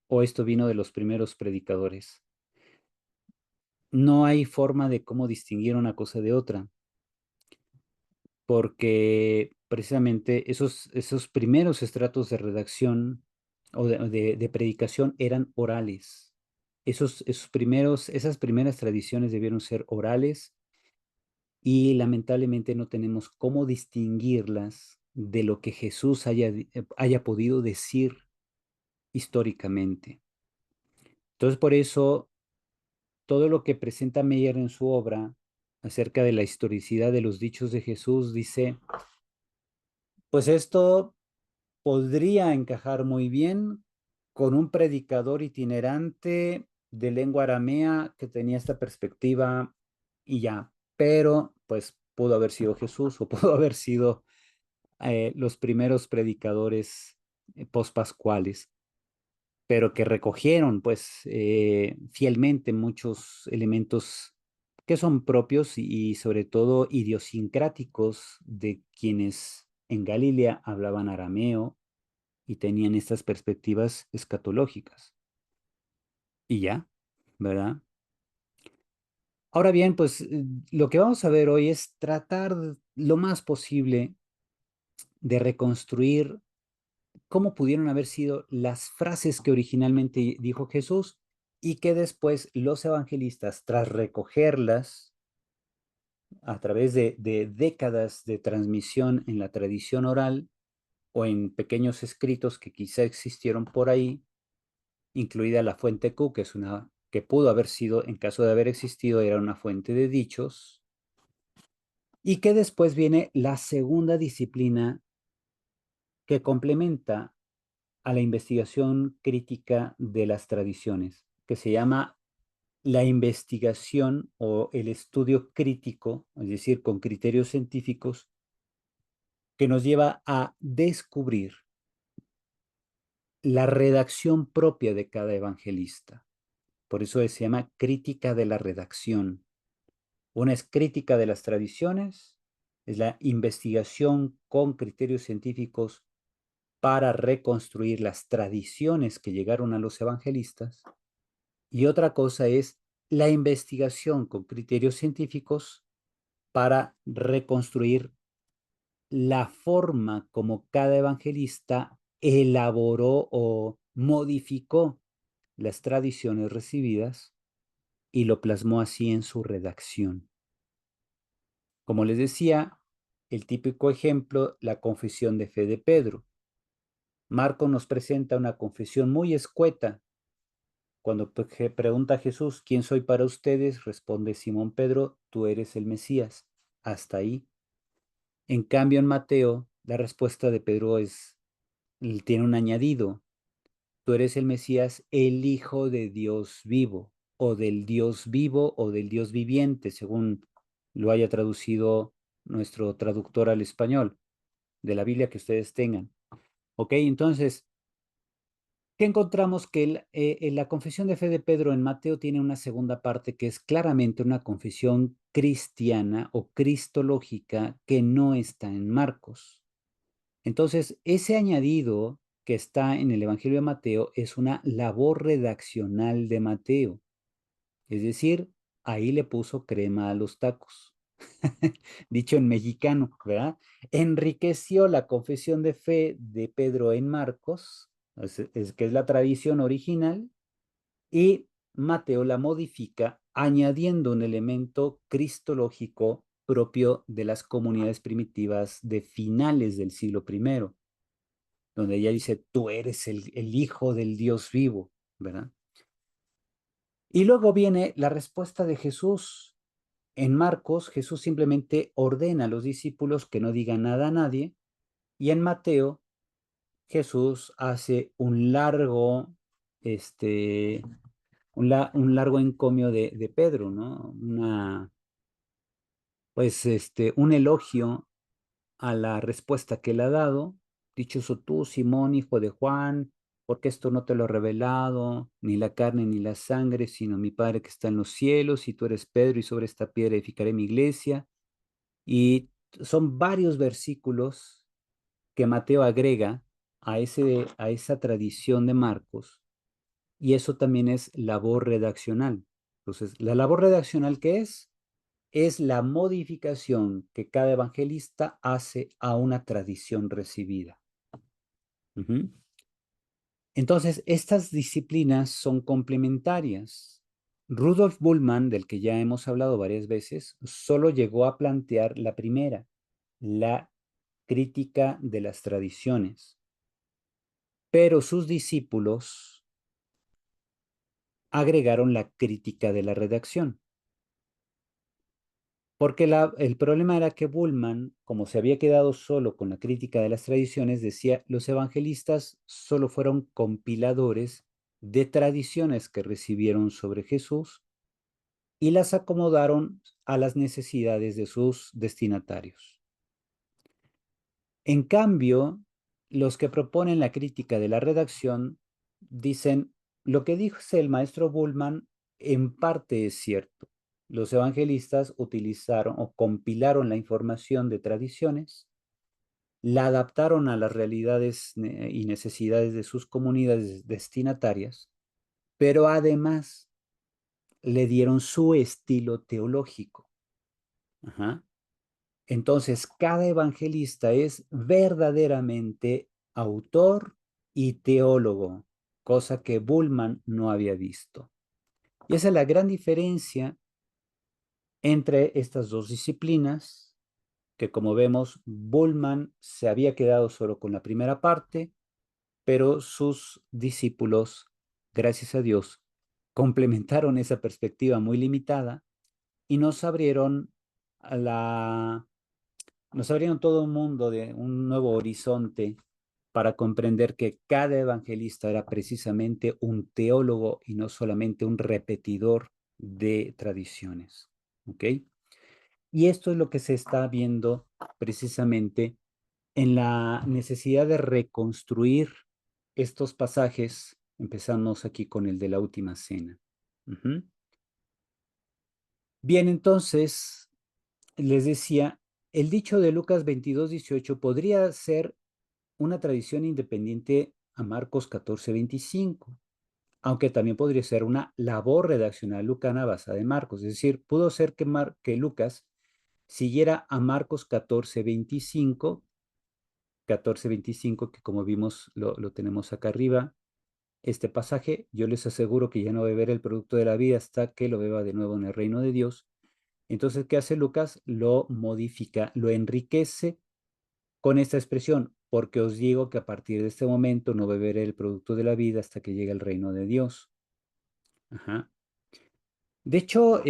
o esto vino de los primeros predicadores. No hay forma de cómo distinguir una cosa de otra, porque precisamente esos primeros estratos de redacción o de predicación eran orales. Esas primeras tradiciones debieron ser orales y lamentablemente no tenemos cómo distinguirlas de lo que Jesús haya podido decir históricamente. Entonces, por eso, todo lo que presenta Meyer en su obra acerca de la historicidad de los dichos de Jesús dice, pues esto podría encajar muy bien con un predicador itinerante de lengua aramea que tenía esta perspectiva y ya, pero pues pudo haber sido Jesús o pudo haber sido los primeros predicadores pospascuales, pero que recogieron pues fielmente muchos elementos que son propios y sobre todo idiosincráticos de quienes en Galilea hablaban arameo y tenían estas perspectivas escatológicas. Y ya, ¿verdad? Ahora bien, pues lo que vamos a ver hoy es tratar lo más posible de reconstruir cómo pudieron haber sido las frases que originalmente dijo Jesús y que después los evangelistas, tras recogerlas a través de décadas de transmisión en la tradición oral o en pequeños escritos que quizá existieron por ahí, incluida la fuente Q, que es una que pudo haber sido, en caso de haber existido, era una fuente de dichos, y que después viene la segunda disciplina que complementa a la investigación crítica de las tradiciones, que se llama la investigación o el estudio crítico, es decir, con criterios científicos, que nos lleva a descubrir la redacción propia de cada evangelista. Por eso se llama crítica de la redacción. Una es crítica de las tradiciones, es la investigación con criterios científicos para reconstruir las tradiciones que llegaron a los evangelistas. Y otra cosa es la investigación con criterios científicos para reconstruir la forma como cada evangelista elaboró o modificó las tradiciones recibidas y lo plasmó así en su redacción. Como les decía, el típico ejemplo, la confesión de fe de Pedro. Marco nos presenta una confesión muy escueta. Cuando pregunta a Jesús, ¿quién soy para ustedes? Responde Simón Pedro, tú eres el Mesías. Hasta ahí. En cambio, en Mateo, la respuesta de Pedro tiene un añadido. Tú eres el Mesías, el Hijo de Dios vivo, o del Dios vivo, o del Dios viviente, según lo haya traducido nuestro traductor al español, de la Biblia que ustedes tengan. ¿Ok? Entonces, ¿qué encontramos? Que la confesión de fe de Pedro en Mateo tiene una segunda parte que es claramente una confesión cristiana o cristológica que no está en Marcos. Entonces, ese añadido que está en el Evangelio de Mateo es una labor redaccional de Mateo. Es decir, ahí le puso crema a los tacos. Dicho en mexicano, ¿verdad? Enriqueció la confesión de fe de Pedro en Marcos, que es la tradición original, y Mateo la modifica añadiendo un elemento cristológico propio de las comunidades primitivas de finales del siglo I, donde ella dice, tú eres el Hijo del Dios vivo, ¿verdad? Y luego viene la respuesta de Jesús. En Marcos, Jesús simplemente ordena a los discípulos que no digan nada a nadie, y en Mateo, Jesús hace un largo encomio de Pedro, ¿no? pues, un elogio a la respuesta que él ha dado. Dichoso tú, Simón, hijo de Juan, porque esto no te lo he revelado, ni la carne ni la sangre, sino mi Padre que está en los cielos, y tú eres Pedro, y sobre esta piedra edificaré mi iglesia. Y son varios versículos que Mateo agrega a esa tradición de Marcos, y eso también es labor redaccional. Entonces, la labor redaccional, ¿qué es? Es la modificación que cada evangelista hace a una tradición recibida. Ujú. Entonces, estas disciplinas son complementarias. Rudolf Bullmann, del que ya hemos hablado varias veces, solo llegó a plantear la primera, la crítica de las tradiciones, pero sus discípulos agregaron la crítica de la redacción. Porque el problema era que Bullmann, como se había quedado solo con la crítica de las tradiciones, decía, los evangelistas solo fueron compiladores de tradiciones que recibieron sobre Jesús y las acomodaron a las necesidades de sus destinatarios. En cambio, los que proponen la crítica de la redacción dicen, lo que dice el maestro Bullmann en parte es cierto. Los evangelistas utilizaron o compilaron la información de tradiciones, la adaptaron a las realidades y necesidades de sus comunidades destinatarias, pero además le dieron su estilo teológico. Ajá. Entonces, cada evangelista es verdaderamente autor y teólogo, cosa que Bullmann no había visto. Y esa es la gran diferencia entre estas dos disciplinas, que como vemos, Bullmann se había quedado solo con la primera parte, pero sus discípulos, gracias a Dios, complementaron esa perspectiva muy limitada y nos abrieron todo un mundo de un nuevo horizonte para comprender que cada evangelista era precisamente un teólogo y no solamente un repetidor de tradiciones. ¿Ok? Y esto es lo que se está viendo precisamente en la necesidad de reconstruir estos pasajes. Empezamos aquí con el de la última cena. Uh-huh. Bien, entonces, les decía, el dicho de Lucas 22:18 podría ser una tradición independiente a Marcos 14:25, aunque también podría ser una labor redaccional lucana basada en Marcos. Es decir, pudo ser que Lucas siguiera a Marcos 14:25, que como vimos lo tenemos acá arriba. Este pasaje, yo les aseguro que ya no beberé el producto de la vida hasta que lo beba de nuevo en el reino de Dios. Entonces, ¿qué hace Lucas? Lo modifica, lo enriquece con esta expresión, porque os digo que a partir de este momento no beberé el producto de la vida hasta que llegue el reino de Dios. Ajá. De hecho,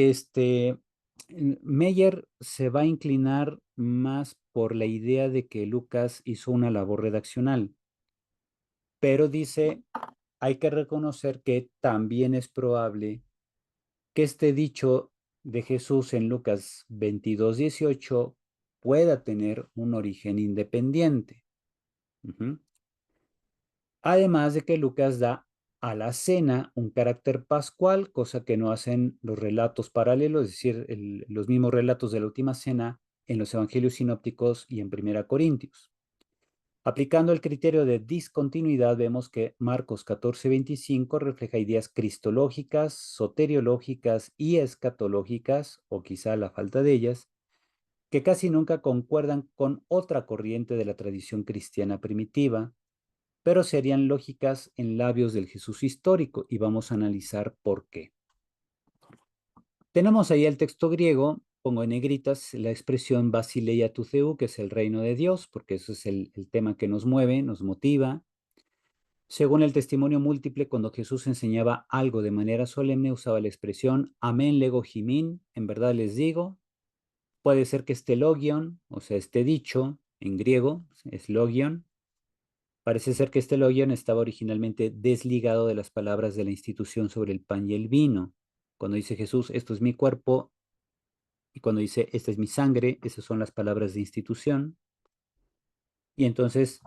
Meyer se va a inclinar más por la idea de que Lucas hizo una labor redaccional, pero dice, hay que reconocer que también es probable que este dicho de Jesús en Lucas 22:18 pueda tener un origen independiente. Uh-huh. Además de que Lucas da a la cena un carácter pascual, cosa que no hacen los relatos paralelos, es decir, los mismos relatos de la última cena en los evangelios sinópticos y en Primera Corintios. Aplicando el criterio de discontinuidad, vemos que Marcos 14:25 refleja ideas cristológicas, soteriológicas y escatológicas, o quizá la falta de ellas, que casi nunca concuerdan con otra corriente de la tradición cristiana primitiva, pero serían lógicas en labios del Jesús histórico, y vamos a analizar por qué. Tenemos ahí el texto griego, pongo en negritas la expresión Basileia tu Theou, que es el reino de Dios, porque eso es el tema que nos mueve, nos motiva. Según el testimonio múltiple, cuando Jesús enseñaba algo de manera solemne, usaba la expresión Amén lego jimin, en verdad les digo. Puede ser que este logion, o sea, este dicho en griego, es logion. Parece ser que este logion estaba originalmente desligado de las palabras de la institución sobre el pan y el vino. Cuando dice Jesús, esto es mi cuerpo, Y cuando dice, esta es mi sangre, esas son las palabras de institución. Y entonces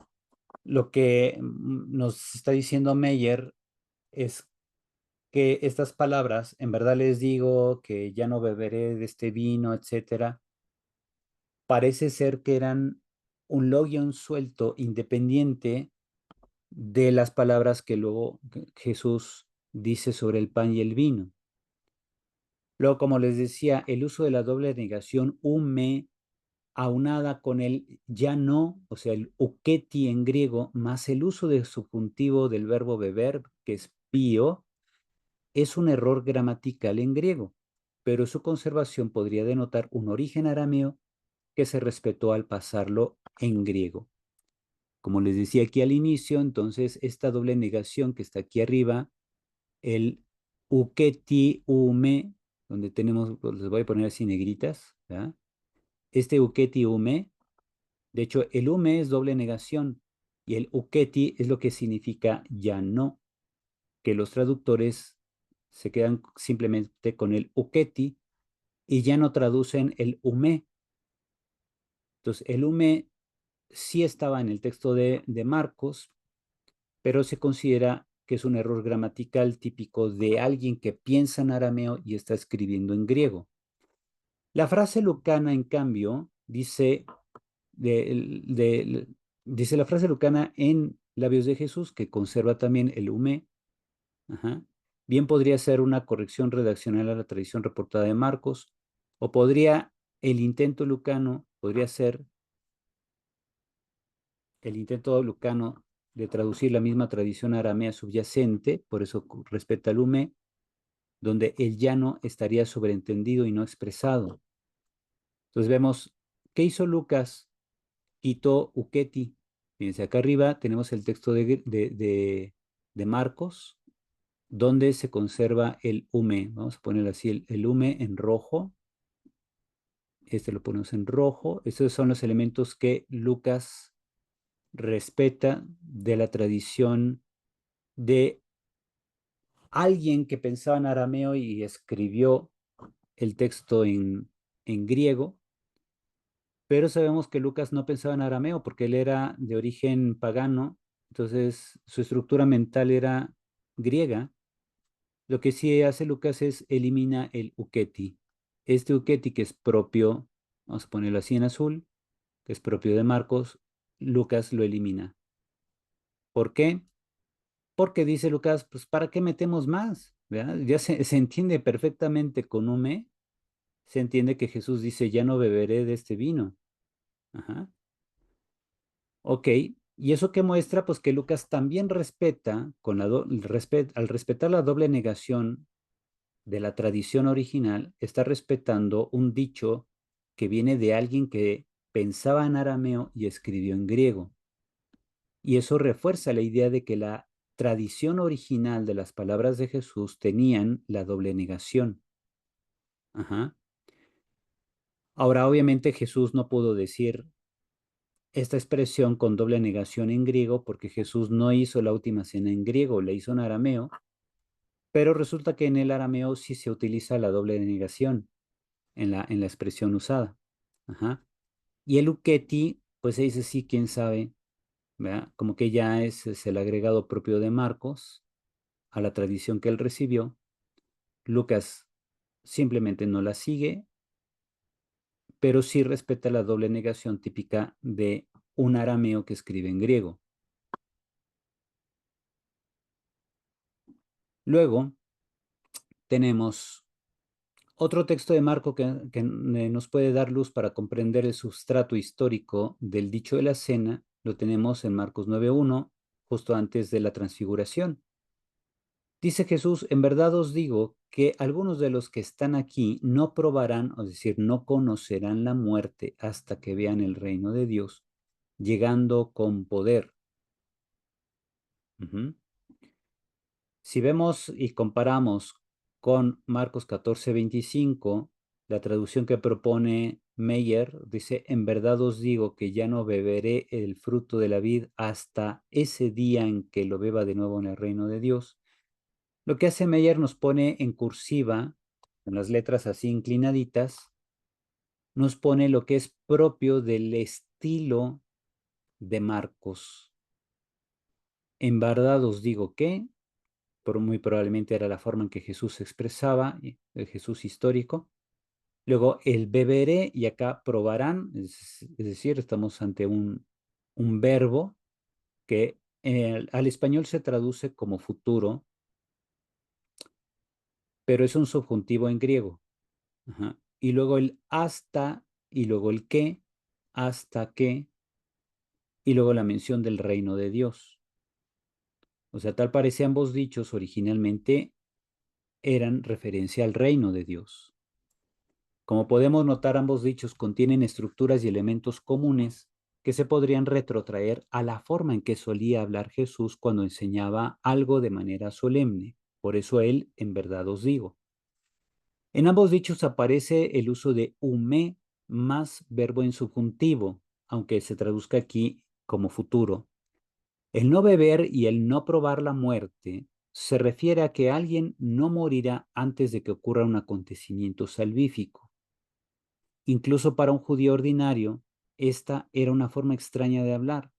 lo que nos está diciendo Meyer es que estas palabras, en verdad les digo que ya no beberé de este vino, etcétera, parece ser que eran un logion suelto, independiente de las palabras que luego Jesús dice sobre el pan y el vino. Luego, como les decía, el uso de la doble negación, ume, aunada con el ya no, o sea, el uketi en griego, más el uso del subjuntivo del verbo beber, que es pío, es un error gramatical en griego, pero su conservación podría denotar un origen arameo que se respetó al pasarlo en griego. Como les decía aquí al inicio, entonces esta doble negación que está aquí arriba, el uketi ume, donde tenemos, les voy a poner así negritas, ¿verdad? Este uketi ume, de hecho el ume es doble negación y el uketi es lo que significa ya no, que los traductores se quedan simplemente con el uketi y ya no traducen el ume. Entonces el ume sí estaba en el texto de Marcos, pero se considera que es un error gramatical típico de alguien que piensa en arameo y está escribiendo en griego. La frase lucana, en cambio, dice, dice la frase lucana en labios de Jesús, que conserva también el ume. Ajá. Bien podría ser una corrección redaccional a la tradición reportada de Marcos, o podría, el intento lucano, podría ser el intento lucano de traducir la misma tradición aramea subyacente, por eso respeta al ume, donde el llano estaría sobreentendido y no expresado. Entonces vemos, ¿qué hizo Lucas? Quitó uketi. Fíjense, acá arriba tenemos el texto de Marcos, donde se conserva el ume. Vamos a poner así el ume en rojo. Este lo ponemos en rojo. Estos son los elementos que Lucas respeta de la tradición de alguien que pensaba en arameo y escribió el texto en griego, pero sabemos que Lucas no pensaba en arameo porque él era de origen pagano, entonces su estructura mental era griega. Lo que sí hace Lucas es elimina el uketi. Este uketi que es propio, vamos a ponerlo así en azul, que es propio de Marcos, Lucas lo elimina. ¿Por qué? Porque dice Lucas, pues ¿para qué metemos más? ¿Verdad? Ya se entiende perfectamente con ume, se entiende que Jesús dice, ya no beberé de este vino. Ajá. Ok, y eso que muestra, pues que Lucas también respeta, al respetar la doble negación de la tradición original, está respetando un dicho que viene de alguien que pensaba en arameo y escribió en griego. Y eso refuerza la idea de que la tradición original de las palabras de Jesús tenían la doble negación. Ajá. Ahora, obviamente Jesús no pudo decir esta expresión con doble negación en griego porque Jesús no hizo la última cena en griego, la hizo en arameo, pero resulta que en el arameo sí se utiliza la doble negación en la expresión usada. Ajá. Y el uketi, pues se dice sí, quién sabe, ¿verdad? Como que ya es el agregado propio de Marcos a la tradición que él recibió. Lucas simplemente no la sigue, pero sí respeta la doble negación típica de un arameo que escribe en griego. Luego tenemos otro texto de Marco que nos puede dar luz para comprender el sustrato histórico del dicho de la cena. Lo tenemos en Marcos 9:1, justo antes de la transfiguración. Dice Jesús, en verdad os digo que algunos de los que están aquí no probarán, es decir, no conocerán la muerte hasta que vean el reino de Dios, llegando con poder. Uh-huh. Si vemos y comparamos con Marcos 14:25, la traducción que propone Meyer dice, en verdad os digo que ya no beberé el fruto de la vid hasta ese día en que lo beba de nuevo en el reino de Dios. Lo que hace Meyer nos pone en cursiva, con las letras así inclinaditas, nos pone lo que es propio del estilo de Marcos. En verdad os digo que, muy probablemente era la forma en que Jesús se expresaba, el Jesús histórico. Luego el beberé y acá probarán, es decir, estamos ante un verbo que al español se traduce como futuro, pero es un subjuntivo en griego. Ajá. Y luego el hasta, y luego el qué, hasta que, y luego la mención del reino de Dios. O sea, tal parece ambos dichos originalmente eran referencia al reino de Dios. Como podemos notar, ambos dichos contienen estructuras y elementos comunes que se podrían retrotraer a la forma en que solía hablar Jesús cuando enseñaba algo de manera solemne. Por eso él, en verdad os digo. En ambos dichos aparece el uso de humé más verbo en subjuntivo, aunque se traduzca aquí como futuro. El no beber y el no probar la muerte se refiere a que alguien no morirá antes de que ocurra un acontecimiento salvífico. Incluso para un judío ordinario, esta era una forma extraña de hablar.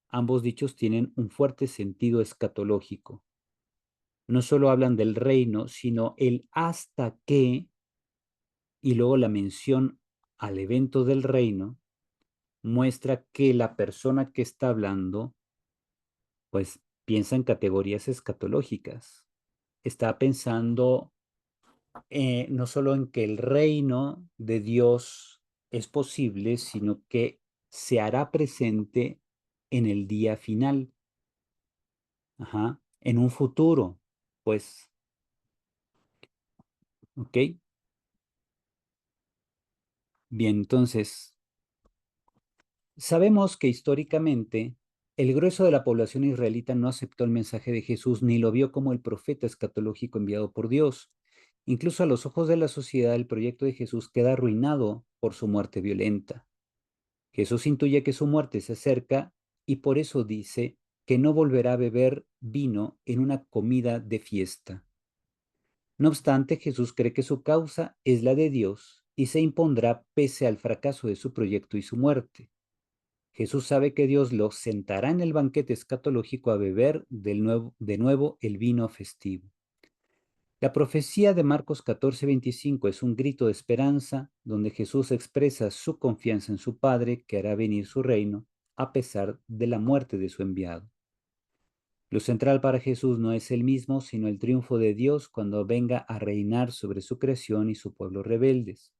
Ambos dichos tienen un fuerte sentido escatológico. No solo hablan del reino, sino el hasta que, y luego la mención al evento del reino, muestra que la persona que está hablando, pues piensa en categorías escatológicas. Está pensando no solo en que el reino de Dios es posible, sino que se hará presente en el día final, ajá, en un futuro, pues, ¿ok? Bien, entonces, sabemos que históricamente el grueso de la población israelita no aceptó el mensaje de Jesús ni lo vio como el profeta escatológico enviado por Dios. Incluso a los ojos de la sociedad, el proyecto de Jesús queda arruinado por su muerte violenta. Jesús intuye que su muerte se acerca y por eso dice que no volverá a beber vino en una comida de fiesta. No obstante, Jesús cree que su causa es la de Dios y se impondrá pese al fracaso de su proyecto y su muerte. Jesús sabe que Dios lo sentará en el banquete escatológico a beber de nuevo el vino festivo. La profecía de Marcos 14:25 es un grito de esperanza donde Jesús expresa su confianza en su Padre que hará venir su reino a pesar de la muerte de su enviado. Lo central para Jesús no es el mismo, sino el triunfo de Dios cuando venga a reinar sobre su creación y su pueblo rebeldes.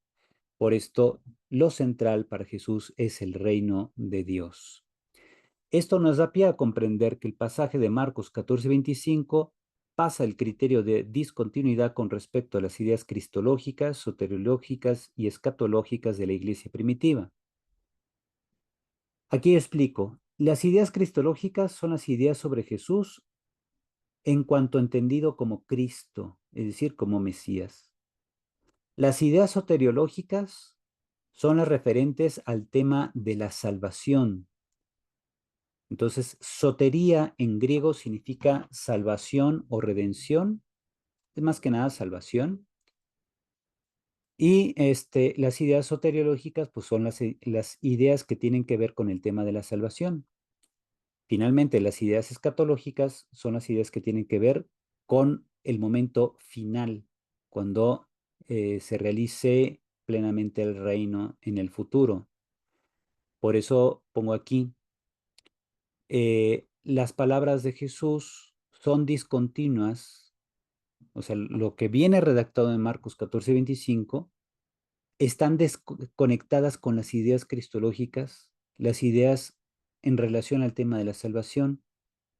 Por esto, lo central para Jesús es el reino de Dios. Esto nos da pie a comprender que el pasaje de Marcos 14:25 pasa el criterio de discontinuidad con respecto a las ideas cristológicas, soteriológicas y escatológicas de la iglesia primitiva. Aquí explico. Las ideas cristológicas son las ideas sobre Jesús en cuanto entendido como Cristo, es decir, como Mesías. Las ideas soteriológicas son las referentes al tema de la salvación. Entonces, sotería en griego significa salvación o redención, es más que nada salvación. Y las ideas soteriológicas pues son las ideas que tienen que ver con el tema de la salvación. Finalmente, las ideas escatológicas son las ideas que tienen que ver con el momento final, cuando se realice plenamente el reino en el futuro. Por eso pongo aquí, las palabras de Jesús son discontinuas, o sea, lo que viene redactado en Marcos 14:25 están desconectadas con las ideas cristológicas, las ideas en relación al tema de la salvación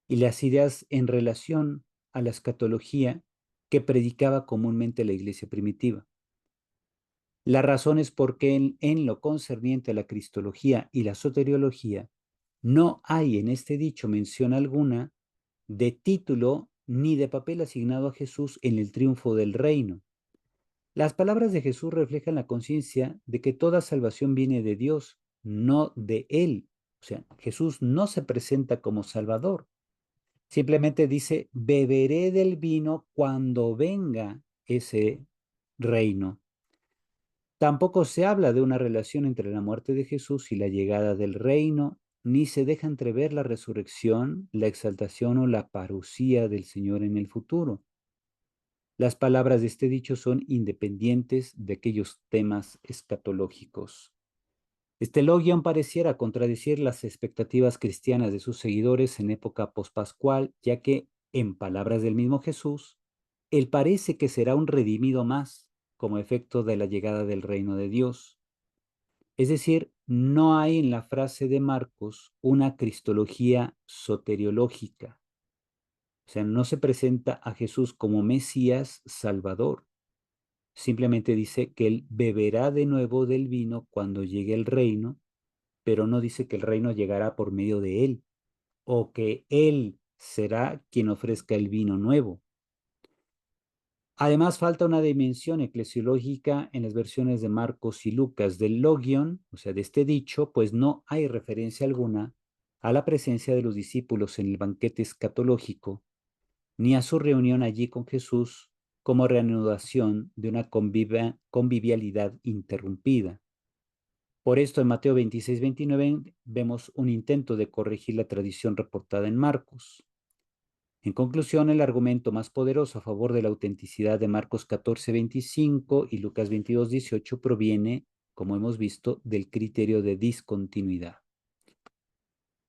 y las ideas en relación a la escatología que predicaba comúnmente la iglesia primitiva. La razón es porque en lo concerniente a la cristología y la soteriología no hay en este dicho mención alguna de título ni de papel asignado a Jesús en el triunfo del reino. Las palabras de Jesús reflejan la conciencia de que toda salvación viene de Dios, no de Él. O sea, Jesús no se presenta como Salvador. Simplemente dice, beberé del vino cuando venga ese reino. Tampoco se habla de una relación entre la muerte de Jesús y la llegada del reino, ni se deja entrever la resurrección, la exaltación o la parusía del Señor en el futuro. Las palabras de este dicho son independientes de aquellos temas escatológicos. Este logion pareciera contradecir las expectativas cristianas de sus seguidores en época pospascual, ya que, en palabras del mismo Jesús, él parece que será un redimido más como efecto de la llegada del reino de Dios. Es decir, no hay en la frase de Marcos una cristología soteriológica. O sea, no se presenta a Jesús como Mesías Salvador. Simplemente dice que él beberá de nuevo del vino cuando llegue el reino, pero no dice que el reino llegará por medio de él o que él será quien ofrezca el vino nuevo. Además, falta una dimensión eclesiológica en las versiones de Marcos y Lucas del logion, o sea, de este dicho, pues no hay referencia alguna a la presencia de los discípulos en el banquete escatológico, ni a su reunión allí con Jesús como reanudación de una convivialidad interrumpida. Por esto, en Mateo 26-29 vemos un intento de corregir la tradición reportada en Marcos. En conclusión, el argumento más poderoso a favor de la autenticidad de Marcos 14:25 y Lucas 22:18 proviene, como hemos visto, del criterio de discontinuidad.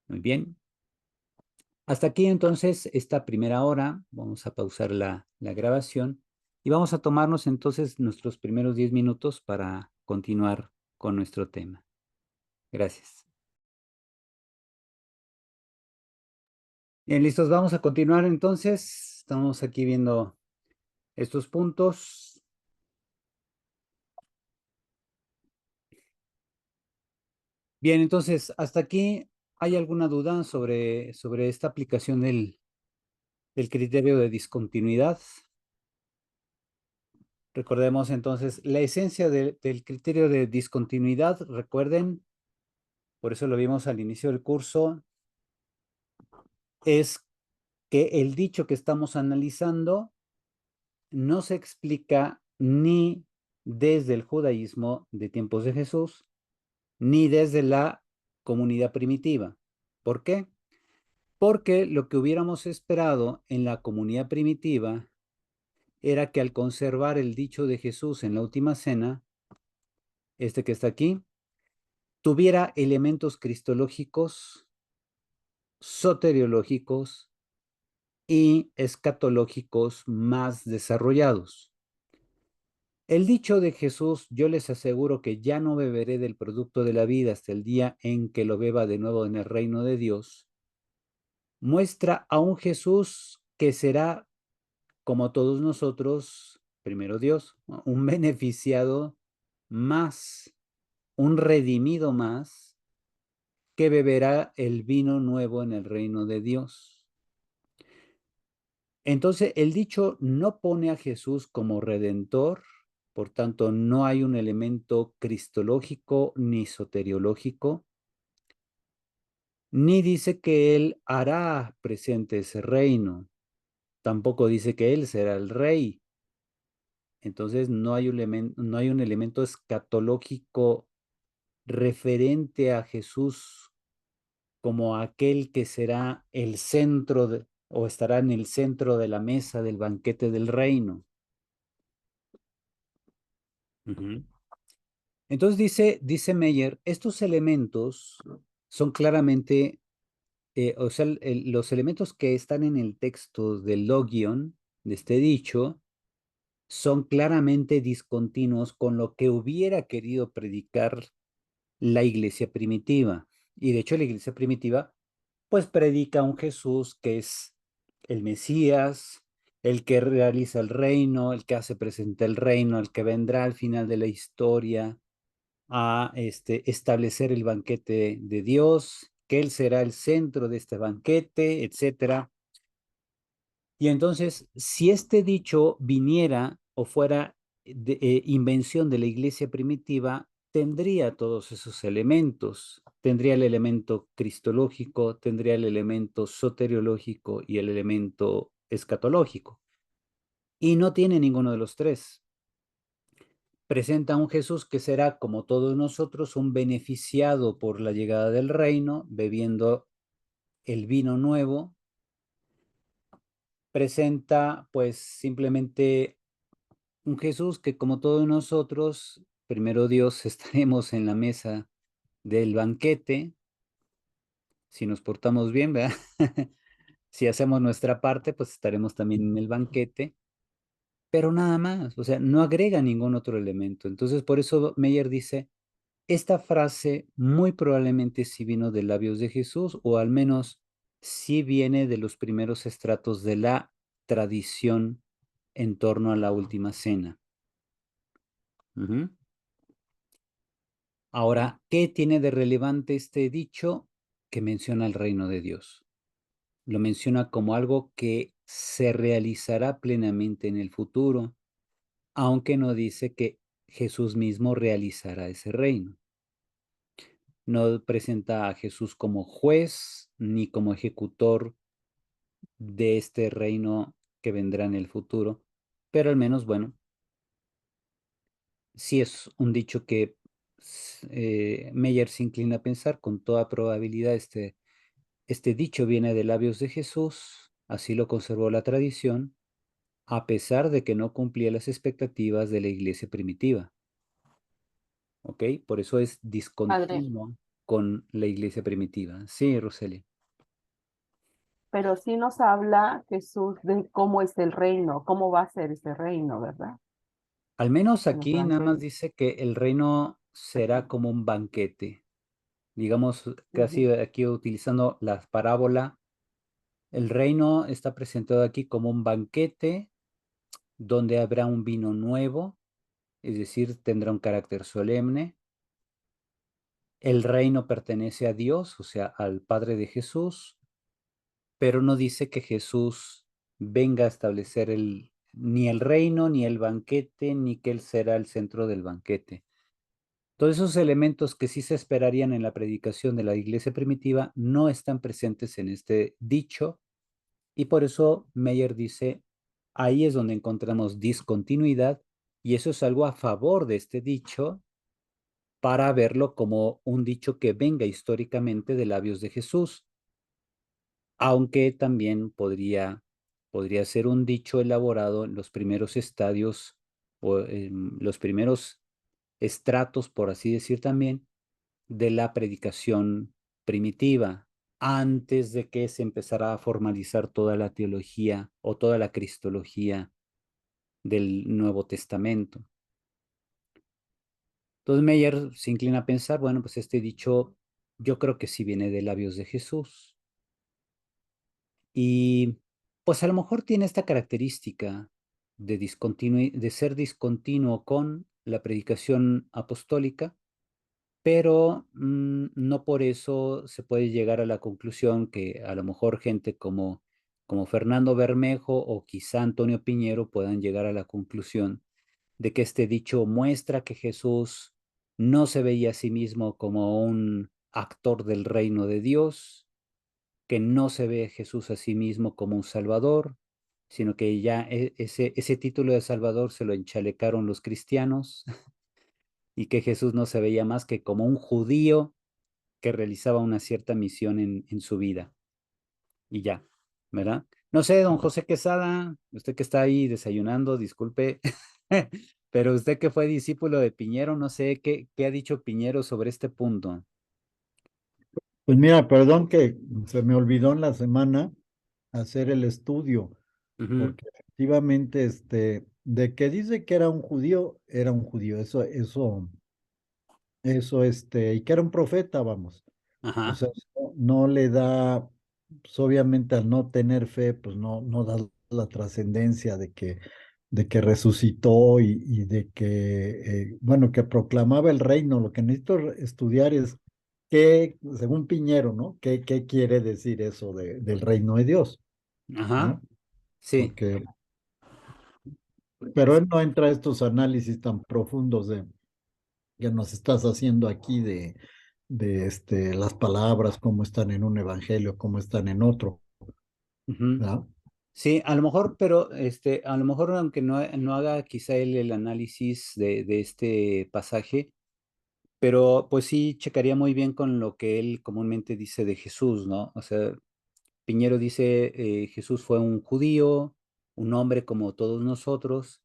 Muy bien. Hasta aquí entonces esta primera hora. Vamos a pausar la grabación y vamos a tomarnos entonces nuestros primeros 10 minutos para continuar con nuestro tema. Gracias. Bien, listos, vamos a continuar entonces. Estamos aquí viendo estos puntos. Bien, entonces, hasta aquí, ¿hay alguna duda sobre esta aplicación del criterio de discontinuidad? Recordemos entonces la esencia del criterio de discontinuidad. Recuerden, por eso lo vimos al inicio del curso, es que el dicho que estamos analizando no se explica ni desde el judaísmo de tiempos de Jesús, ni desde la comunidad primitiva. ¿Por qué? Porque lo que hubiéramos esperado en la comunidad primitiva era que al conservar el dicho de Jesús en la última cena, este que está aquí, tuviera elementos cristológicos, soteriológicos y escatológicos más desarrollados. El dicho de Jesús, yo les aseguro que ya no beberé del producto de la vida hasta el día en que lo beba de nuevo en el reino de Dios, muestra a un Jesús que será, como todos nosotros, primero Dios, un beneficiado más, un redimido más, que beberá el vino nuevo en el reino de Dios. Entonces, el dicho no pone a Jesús como redentor, por tanto, no hay un elemento cristológico ni soteriológico, ni dice que él hará presente ese reino, tampoco dice que él será el rey. Entonces, no hay un elemento escatológico referente a Jesús como aquel que será el centro o estará en el centro de la mesa del banquete del reino. Entonces dice Meyer, estos elementos son claramente, o sea, los elementos que están en el texto del logion, de este dicho, son claramente discontinuos con lo que hubiera querido predicar la iglesia primitiva. Y de hecho la iglesia primitiva pues predica a un Jesús que es el Mesías, el que realiza el reino, el que hace presente el reino, el que vendrá al final de la historia a establecer el banquete de Dios, que él será el centro de este banquete, etcétera. Y entonces, si este dicho viniera o fuera invención de la iglesia primitiva, tendría todos esos elementos. Tendría el elemento cristológico, tendría el elemento soteriológico y el elemento escatológico. Y no tiene ninguno de los tres. presenta a un Jesús que será, como todos nosotros, un beneficiado por la llegada del reino, bebiendo el vino nuevo. Presenta pues simplemente un Jesús que, como todos nosotros, primero Dios, estaremos en la mesa del banquete, si nos portamos bien, ¿verdad? Si hacemos nuestra parte, pues estaremos también en el banquete, pero nada más, o sea, no agrega ningún otro elemento. Entonces, por eso Meyer dice, esta frase muy probablemente sí vino de labios de Jesús, o al menos sí viene de los primeros estratos de la tradición en torno a la última cena. Ujú. Ahora, ¿qué tiene de relevante este dicho que menciona el reino de Dios? Lo menciona como algo que se realizará plenamente en el futuro, aunque no dice que Jesús mismo realizará ese reino. No presenta a Jesús como juez ni como ejecutor de este reino que vendrá en el futuro, pero al menos, bueno, sí es un dicho que Meyer se inclina a pensar con toda probabilidad. Este dicho viene de labios de Jesús, así lo conservó la tradición, a pesar de que no cumplía las expectativas de la iglesia primitiva. ¿Ok? Por eso es Padre, discontinuo con la iglesia primitiva. Sí, Roselia. pero sí nos habla Jesús de cómo es el reino, cómo va a ser ese reino, ¿verdad? Al menos En los aquí nada más banquetes. dice que el reino será como un banquete. Digamos, casi Ujú. aquí utilizando la parábola, el reino está presentado aquí como un banquete donde habrá un vino nuevo, es decir, tendrá un carácter solemne. El reino pertenece a Dios, o sea, al Padre de Jesús, pero no dice que Jesús venga a establecer ni el reino, ni el banquete, ni que Él será el centro del banquete. Todos esos elementos que sí se esperarían en la predicación de la iglesia primitiva no están presentes en este dicho, y por eso Meyer dice, ahí es donde encontramos discontinuidad, y eso es algo a favor de este dicho para verlo como un dicho que venga históricamente de labios de Jesús, aunque también podría ser un dicho elaborado en los primeros estadios o en los primeros estratos, por así decir también, de la predicación primitiva, antes de que se empezara a formalizar toda la teología o toda la cristología del Nuevo Testamento. Entonces Meyer se inclina a pensar, bueno, pues este dicho yo creo que sí viene de labios de Jesús. Y pues a lo mejor tiene esta característica de ser discontinuo con la predicación apostólica, pero no por eso se puede llegar a la conclusión que a lo mejor gente como Fernando Bermejo o quizá Antonio Piñero puedan llegar a la conclusión de que este dicho muestra que Jesús no se veía a sí mismo como un actor del reino de Dios, que no se ve a Jesús a sí mismo como un salvador, sino que ya ese título de salvador se lo enchalecaron los cristianos y que Jesús no se veía más que como un judío que realizaba una cierta misión en su vida y ya, ¿verdad? No sé, don José Quesada, usted que está ahí desayunando, disculpe, pero usted que fue discípulo de Piñero, no sé qué ha dicho Piñero sobre este punto. Pues mira, perdón que se me olvidó en la semana hacer el estudio, Ujú. porque efectivamente, de que dice que era un judío, y que era un profeta, vamos. O Ajá, sea, no le da, pues obviamente al no tener fe, pues no da la trascendencia de que resucitó y de que, bueno, que proclamaba el reino. Lo que necesito estudiar es qué, según Piñero, ¿no? ¿Qué quiere decir eso del reino de Dios? ajá, ¿No? sí. Porque, pero él no entra a estos análisis tan profundos que nos estás haciendo aquí de las palabras, cómo están en un evangelio, cómo están en otro, Ujú. ¿verdad? Sí, a lo mejor, pero a lo mejor aunque no haga quizá él el análisis de este pasaje, pero pues sí checaría muy bien con lo que él comúnmente dice de Jesús, ¿no? O sea, Piñero dice, Jesús fue un judío, un hombre como todos nosotros,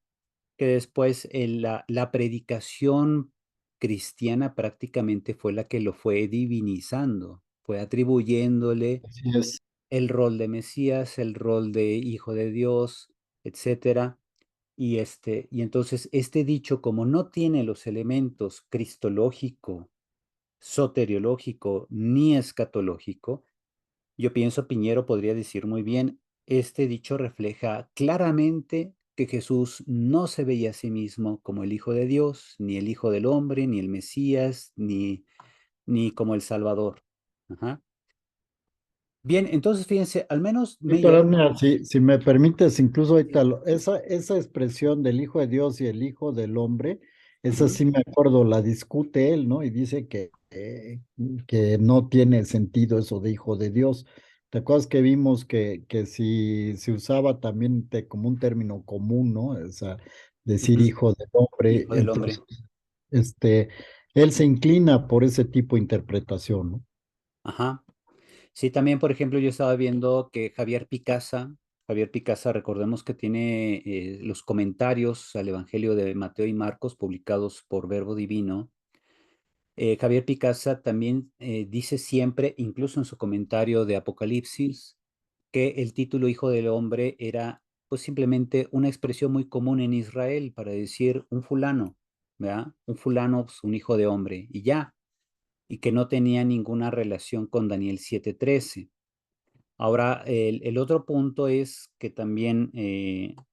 que después la predicación cristiana prácticamente fue la que lo fue divinizando, fue atribuyéndole Así es. el rol de Mesías, el rol de Hijo de Dios, etcétera. Y entonces este dicho, como no tiene los elementos cristológico, soteriológico ni escatológico, yo pienso Piñero podría decir muy bien, este dicho refleja claramente que Jesús no se veía a sí mismo como el Hijo de Dios, ni el Hijo del Hombre, ni el Mesías, ni como el Salvador. Ajá. Bien, entonces fíjense, al menos me Víctor, llama. mira, si me permites, incluso ahorita esa expresión del Hijo de Dios y el Hijo del Hombre, esa Ujú, sí me acuerdo, la discute él, ¿no? Y dice que no tiene sentido eso de Hijo de Dios. ¿Te acuerdas que vimos que si se usaba también como un término común, ¿no? O sea, decir ujú, Hijo del Hombre, Hijo del entonces, Hombre. este, él se inclina por ese tipo de interpretación, ¿no? Ajá. Sí, también, por ejemplo, yo estaba viendo que Javier Picasa, recordemos que tiene los comentarios al Evangelio de Mateo y Marcos publicados por Verbo Divino. Javier Picasa también dice siempre, incluso en su comentario de Apocalipsis, que el título Hijo del Hombre era pues simplemente una expresión muy común en Israel para decir un fulano, ¿verdad? Un fulano, pues, un hijo de hombre, y ya, y que no tenía ninguna relación con Daniel 7:13. Ahora, el otro punto es que también,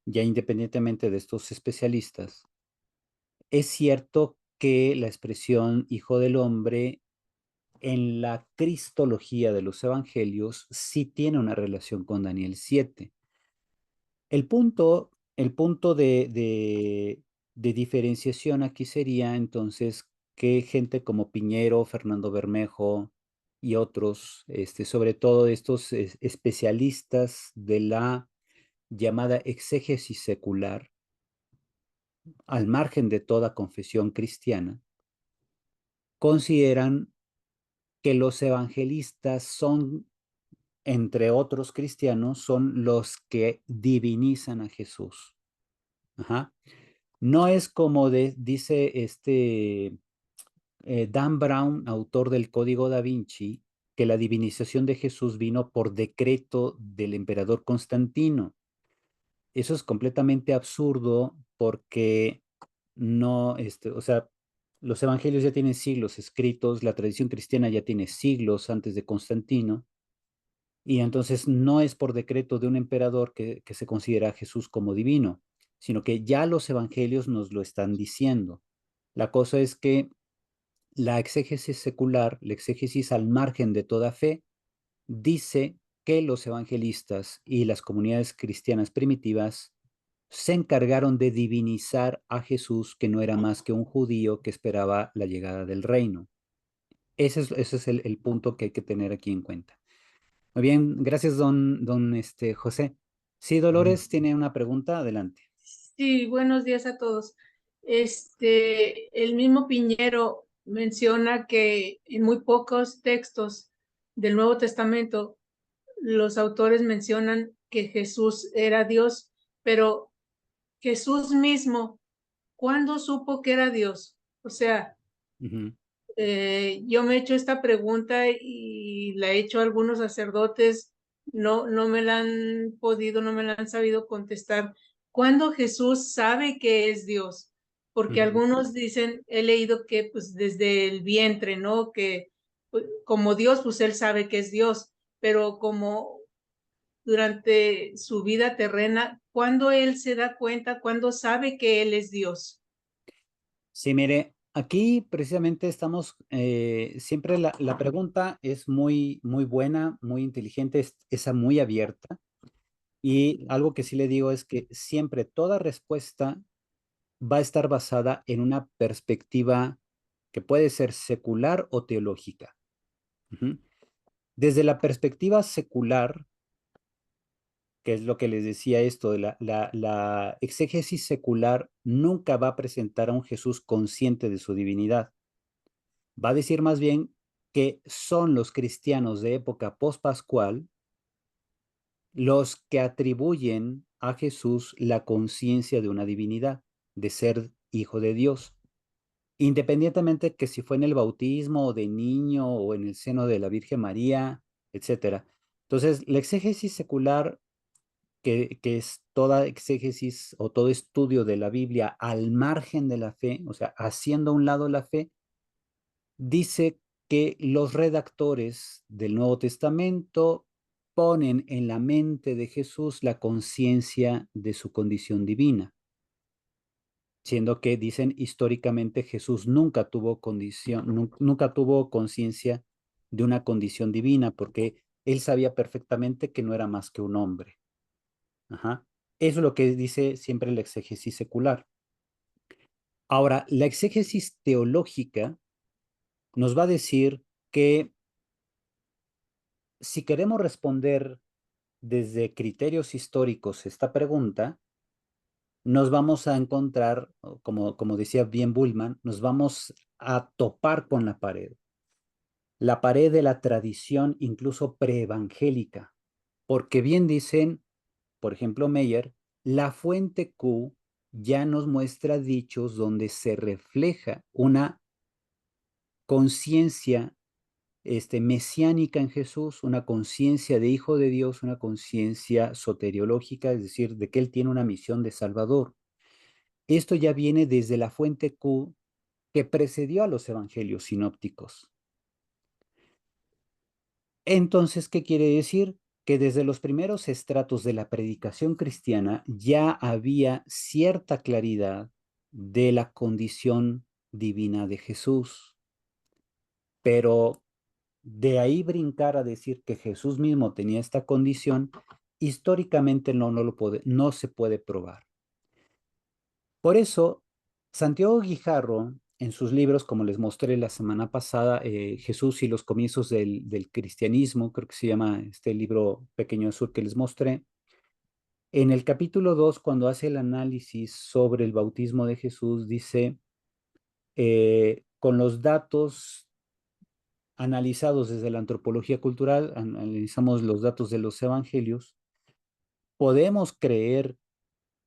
ya independientemente de estos especialistas, es cierto que la expresión Hijo del Hombre en la cristología de los evangelios sí tiene una relación con Daniel 7. El punto de diferenciación aquí sería entonces que gente como Piñero, Fernando Bermejo y otros, sobre todo estos especialistas de la llamada exégesis secular, al margen de toda confesión cristiana, consideran que los evangelistas son, entre otros cristianos, son los que divinizan a Jesús. Ajá. No es como dice Dan Brown, autor del Código Da Vinci, que la divinización de Jesús vino por decreto del emperador Constantino. Eso es completamente absurdo porque no, o sea, los evangelios ya tienen siglos escritos, la tradición cristiana ya tiene siglos antes de Constantino, y entonces no es por decreto de un emperador que se considera a Jesús como divino, sino que ya los evangelios nos lo están diciendo. La cosa es que la exégesis secular, la exégesis al margen de toda fe, dice que los evangelistas y las comunidades cristianas primitivas se encargaron de divinizar a Jesús, que no era más que un judío que esperaba la llegada del reino. Ese es el punto que hay que tener aquí en cuenta. Muy bien, gracias, don José. Sí, Dolores tiene una pregunta, adelante. Sí, buenos días a todos. El mismo Piñero menciona que en muy pocos textos del Nuevo Testamento los autores mencionan que Jesús era Dios, pero Jesús mismo, ¿cuándo supo que era Dios? O sea, Ujú, yo me he hecho esta pregunta y la he hecho a algunos sacerdotes, no me la han podido, no me la han sabido contestar. ¿Cuándo Jesús sabe que es Dios? Porque ujú. algunos dicen, he leído que pues desde el vientre, ¿no? Que pues, como Dios, pues él sabe que es Dios, pero como durante su vida terrena, ¿cuándo él se da cuenta, cuándo sabe que él es Dios? Sí, mire, aquí precisamente estamos, siempre la pregunta es muy, muy buena, muy inteligente, es muy abierta. Y algo que sí le digo es que siempre toda respuesta va a estar basada en una perspectiva que puede ser secular o teológica. Ujú. Desde la perspectiva secular, que es lo que les decía esto, de la exégesis secular nunca va a presentar a un Jesús consciente de su divinidad. Va a decir más bien que son los cristianos de época pospascual los que atribuyen a Jesús la conciencia de una divinidad, de ser hijo de Dios, independientemente que si fue en el bautismo o de niño o en el seno de la Virgen María, etcétera. Entonces, la exégesis secular, que es toda exégesis o todo estudio de la Biblia al margen de la fe, o sea, haciendo a un lado la fe, dice que los redactores del Nuevo Testamento ponen en la mente de Jesús la conciencia de su condición divina, siendo que dicen históricamente Jesús nunca tuvo condición, nunca tuvo conciencia de una condición divina, porque él sabía perfectamente que no era más que un hombre. Ajá. Eso es lo que dice siempre la exégesis secular. Ahora, la exégesis teológica nos va a decir que si queremos responder desde criterios históricos esta pregunta, nos vamos a encontrar, como decía bien Bullman, nos vamos a topar con la pared de la tradición incluso preevangélica, porque bien dicen, por ejemplo, Meyer, la fuente Q ya nos muestra dichos donde se refleja una conciencia mesiánica en Jesús, una conciencia de hijo de Dios, una conciencia soteriológica, es decir, de que Él tiene una misión de Salvador. Esto ya viene desde la fuente Q que precedió a los evangelios sinópticos. Entonces, ¿qué quiere decir? Que desde los primeros estratos de la predicación cristiana ya había cierta claridad de la condición divina de Jesús, pero de ahí brincar a decir que Jesús mismo tenía esta condición, históricamente no se puede probar. Por eso, Santiago Guijarro, en sus libros, como les mostré la semana pasada, Jesús y los comienzos del cristianismo, creo que se llama este libro pequeño azul que les mostré, en el capítulo 2, cuando hace el análisis sobre el bautismo de Jesús, dice, con los datos analizados desde la antropología cultural, analizamos los datos de los evangelios, podemos creer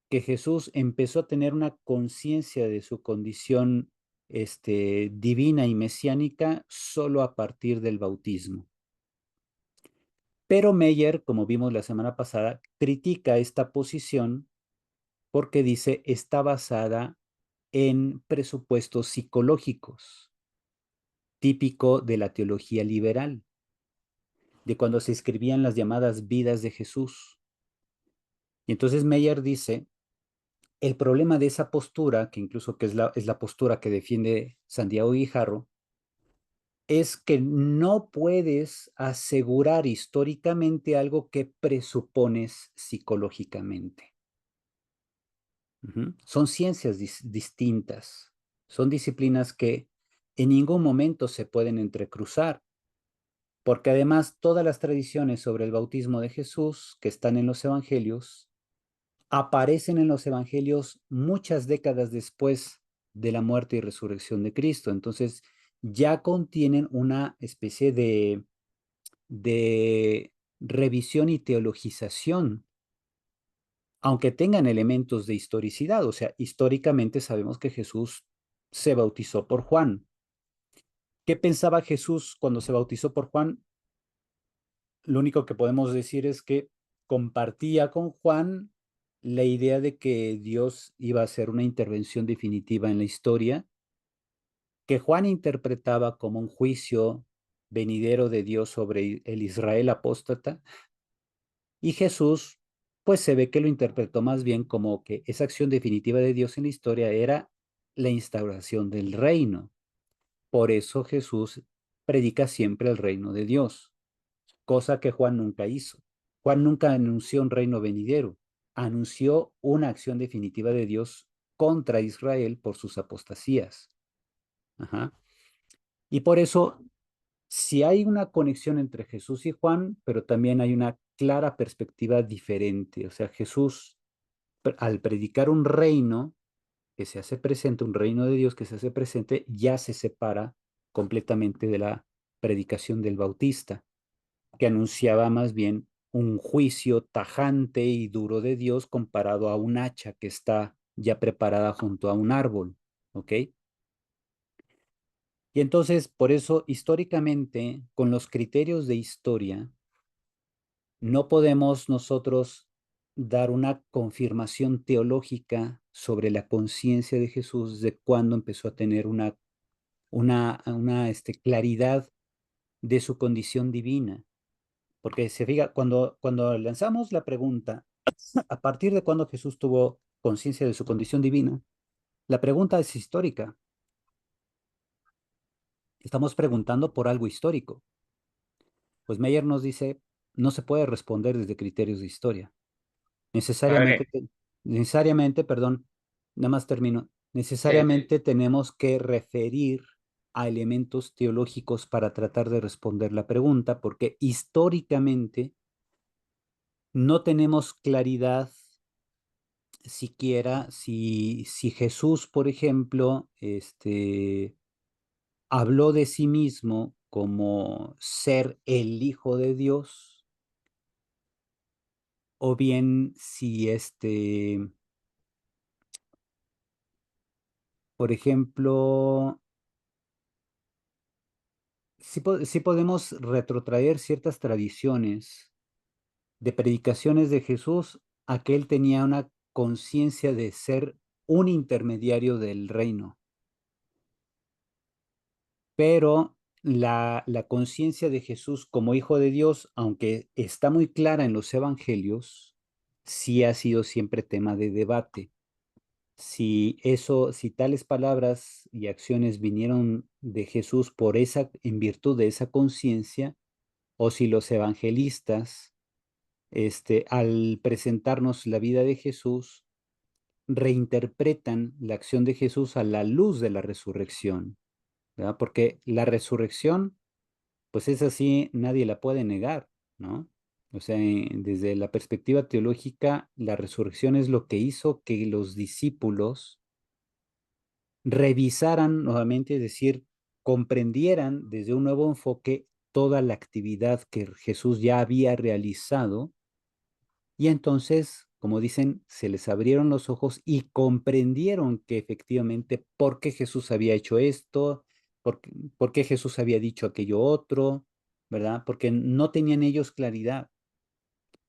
que Jesús empezó a tener una conciencia de su condición divina y mesiánica solo a partir del bautismo. Pero Meyer, como vimos la semana pasada, critica esta posición porque dice está basada en presupuestos psicológicos, típico de la teología liberal, de cuando se escribían las llamadas vidas de Jesús. Y entonces Meyer dice, el problema de esa postura, que incluso que es la postura que defiende Santiago Guijarro, es que no puedes asegurar históricamente algo que presupones psicológicamente. Son ciencias distintas, son disciplinas que en ningún momento se pueden entrecruzar, porque además todas las tradiciones sobre el bautismo de Jesús que están en los evangelios aparecen en los evangelios muchas décadas después de la muerte y resurrección de Cristo. Entonces, ya contienen una especie de revisión y teologización, aunque tengan elementos de historicidad. O sea, históricamente sabemos que Jesús se bautizó por Juan. ¿Qué pensaba Jesús cuando se bautizó por Juan? Lo único que podemos decir es que compartía con Juan la idea de que Dios iba a hacer una intervención definitiva en la historia, que Juan interpretaba como un juicio venidero de Dios sobre el Israel apóstata, y Jesús, pues se ve que lo interpretó más bien como que esa acción definitiva de Dios en la historia era la instauración del reino. Por eso Jesús predica siempre el reino de Dios, cosa que Juan nunca hizo. Juan nunca anunció un reino venidero, anunció una acción definitiva de Dios contra Israel por sus apostasías. Ajá. Y por eso, si hay una conexión entre Jesús y Juan, pero también hay una clara perspectiva diferente. O sea, Jesús, al predicar un reino que se hace presente, un reino de Dios que se hace presente, ya se separa completamente de la predicación del Bautista, que anunciaba más bien un juicio tajante y duro de Dios comparado a un hacha que está ya preparada junto a un árbol, ¿ok? Y entonces, por eso, históricamente, con los criterios de historia, no podemos nosotros dar una confirmación teológica sobre la conciencia de Jesús de cuándo empezó a tener una claridad de su condición divina. Porque se fija, cuando lanzamos la pregunta, a partir de cuándo Jesús tuvo conciencia de su condición divina, la pregunta es histórica. Estamos preguntando por algo histórico. Pues Meyer nos dice, no se puede responder desde criterios de historia. Necesariamente, Padre, necesariamente, perdón, nada más termino, sí, necesariamente tenemos que referir a elementos teológicos para tratar de responder la pregunta, porque históricamente no tenemos claridad siquiera si Jesús, por ejemplo, habló de sí mismo como ser el Hijo de Dios, o bien si por ejemplo, sí podemos retrotraer ciertas tradiciones de predicaciones de Jesús a que él tenía una conciencia de ser un intermediario del reino, pero la conciencia de Jesús como hijo de Dios, aunque está muy clara en los evangelios, sí ha sido siempre tema de debate. Si tales palabras y acciones vinieron de Jesús en virtud de esa conciencia, o si los evangelistas, al presentarnos la vida de Jesús, reinterpretan la acción de Jesús a la luz de la resurrección, ¿verdad? Porque la resurrección, pues es así, nadie la puede negar, ¿no? O sea, desde la perspectiva teológica, la resurrección es lo que hizo que los discípulos revisaran nuevamente, es decir, comprendieran desde un nuevo enfoque toda la actividad que Jesús ya había realizado, y entonces, como dicen, se les abrieron los ojos y comprendieron que efectivamente por qué Jesús había hecho esto, por qué Jesús había dicho aquello otro, ¿verdad? Porque no tenían ellos claridad.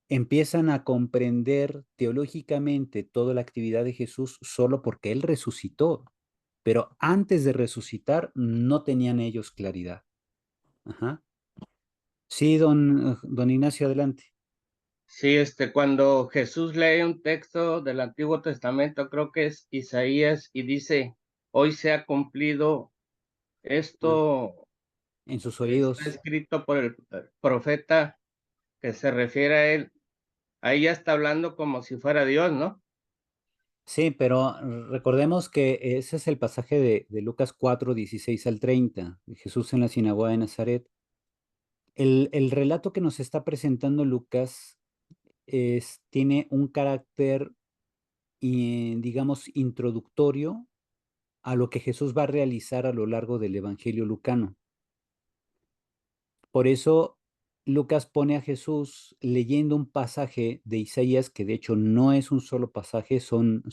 Empiezan a comprender teológicamente toda la actividad de Jesús solo porque Él resucitó, pero antes de resucitar no tenían ellos claridad. Ajá. Sí, don Ignacio, adelante. sí, cuando Jesús lee un texto del Antiguo Testamento, creo que es Isaías, y dice, hoy se ha cumplido Ah, esto en sus que está oídos. escrito por el profeta que se refiere a él. Ahí ya está hablando como si fuera Dios, ¿no? Sí, pero recordemos que ese es el pasaje de Lucas 4, 16 al 30, de Jesús en la sinagoga de Nazaret. El relato que nos está presentando Lucas tiene un carácter, digamos, introductorio a lo que Jesús va a realizar a lo largo del Evangelio lucano. Por eso Lucas pone a Jesús leyendo un pasaje de Isaías, que de hecho no es un solo pasaje, son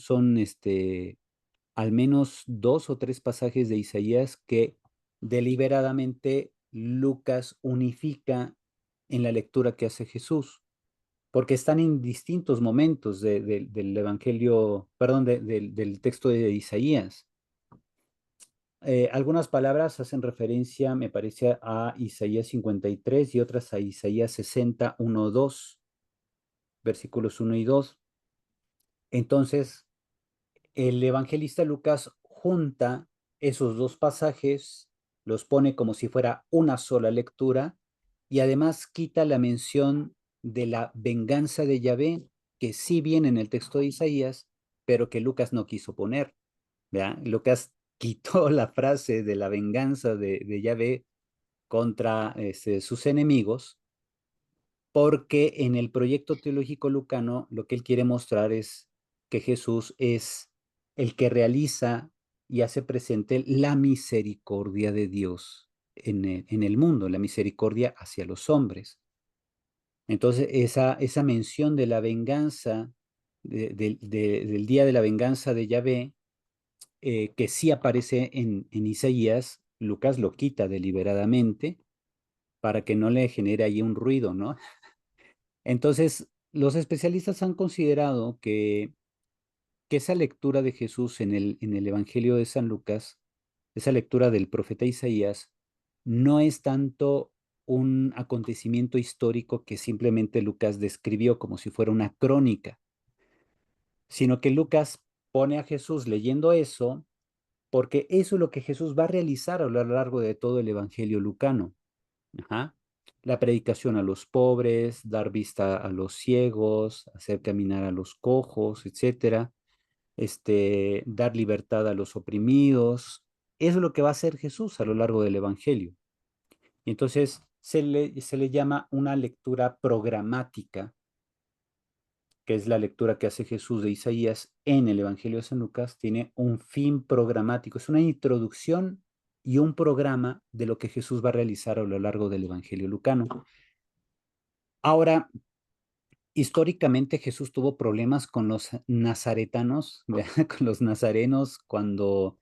al menos dos o tres pasajes de Isaías que deliberadamente Lucas unifica en la lectura que hace Jesús, porque están en distintos momentos del Evangelio, perdón, del texto de Isaías. Algunas palabras hacen referencia, me parece, a Isaías 53 y otras a Isaías 60, 1, 2, versículos 1 y 2. Entonces, el evangelista Lucas junta esos dos pasajes, los pone como si fuera una sola lectura, y además quita la mención de la venganza de Yahvé, que sí viene en el texto de Isaías, pero que Lucas no quiso poner, ¿verdad? Lucas quitó la frase de la venganza de Yahvé contra sus enemigos, porque en el proyecto teológico lucano lo que él quiere mostrar es que Jesús es el que realiza y hace presente la misericordia de Dios en el mundo, la misericordia hacia los hombres. Entonces, esa mención de la venganza, del día de la venganza de Yahvé, que sí aparece en Isaías, Lucas lo quita deliberadamente para que no le genere ahí un ruido, ¿no? Entonces, los especialistas han considerado que esa lectura de Jesús en el Evangelio de San Lucas, esa lectura del profeta Isaías, no es tanto un acontecimiento histórico que simplemente Lucas describió como si fuera una crónica, sino que Lucas pone a Jesús leyendo eso porque eso es lo que Jesús va a realizar a lo largo de todo el Evangelio lucano. Ajá. La predicación a los pobres, dar vista a los ciegos, hacer caminar a los cojos, etcétera, dar libertad a los oprimidos. Eso es lo que va a hacer Jesús a lo largo del Evangelio. Y entonces se le llama una lectura programática, que es la lectura que hace Jesús de Isaías en el Evangelio de San Lucas, tiene un fin programático, es una introducción y un programa de lo que Jesús va a realizar a lo largo del Evangelio lucano. Ahora, históricamente Jesús tuvo problemas con los nazaretanos, con los nazarenos, cuando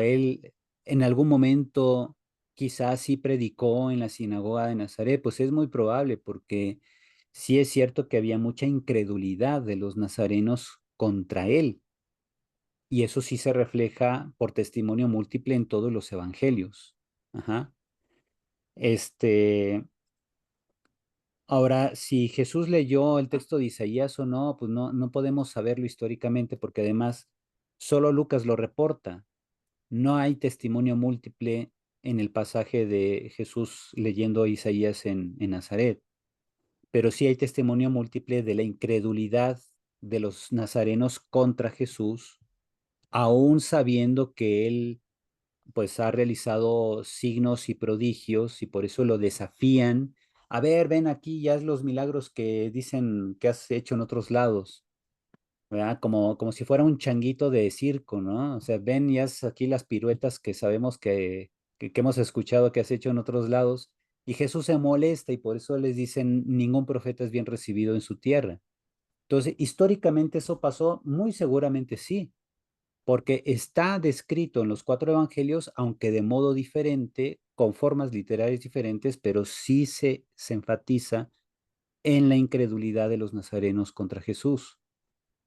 él en algún momento quizás sí predicó en la sinagoga de Nazaret, pues es muy probable porque sí es cierto que había mucha incredulidad de los nazarenos contra él, y eso sí se refleja por testimonio múltiple en todos los evangelios. Ajá. Este, Ahora, si Jesús leyó el texto de Isaías o no, pues no podemos saberlo históricamente porque además solo Lucas lo reporta. No hay testimonio múltiple en el pasaje de Jesús leyendo Isaías en Nazaret, pero sí hay testimonio múltiple de la incredulidad de los nazarenos contra Jesús, aún sabiendo que él pues ha realizado signos y prodigios y por eso lo desafían. A ver, ven aquí, ya haz los milagros que dicen que has hecho en otros lados, ¿verdad? Como si fuera un changuito de circo, ¿no? O sea, ven y haz aquí las piruetas que sabemos que hemos escuchado que has hecho en otros lados. Y Jesús se molesta y por eso les dicen, ningún profeta es bien recibido en su tierra. Entonces, históricamente eso pasó, muy seguramente sí, porque está descrito en los cuatro evangelios, aunque de modo diferente, con formas literarias diferentes, pero sí se enfatiza en la incredulidad de los nazarenos contra Jesús.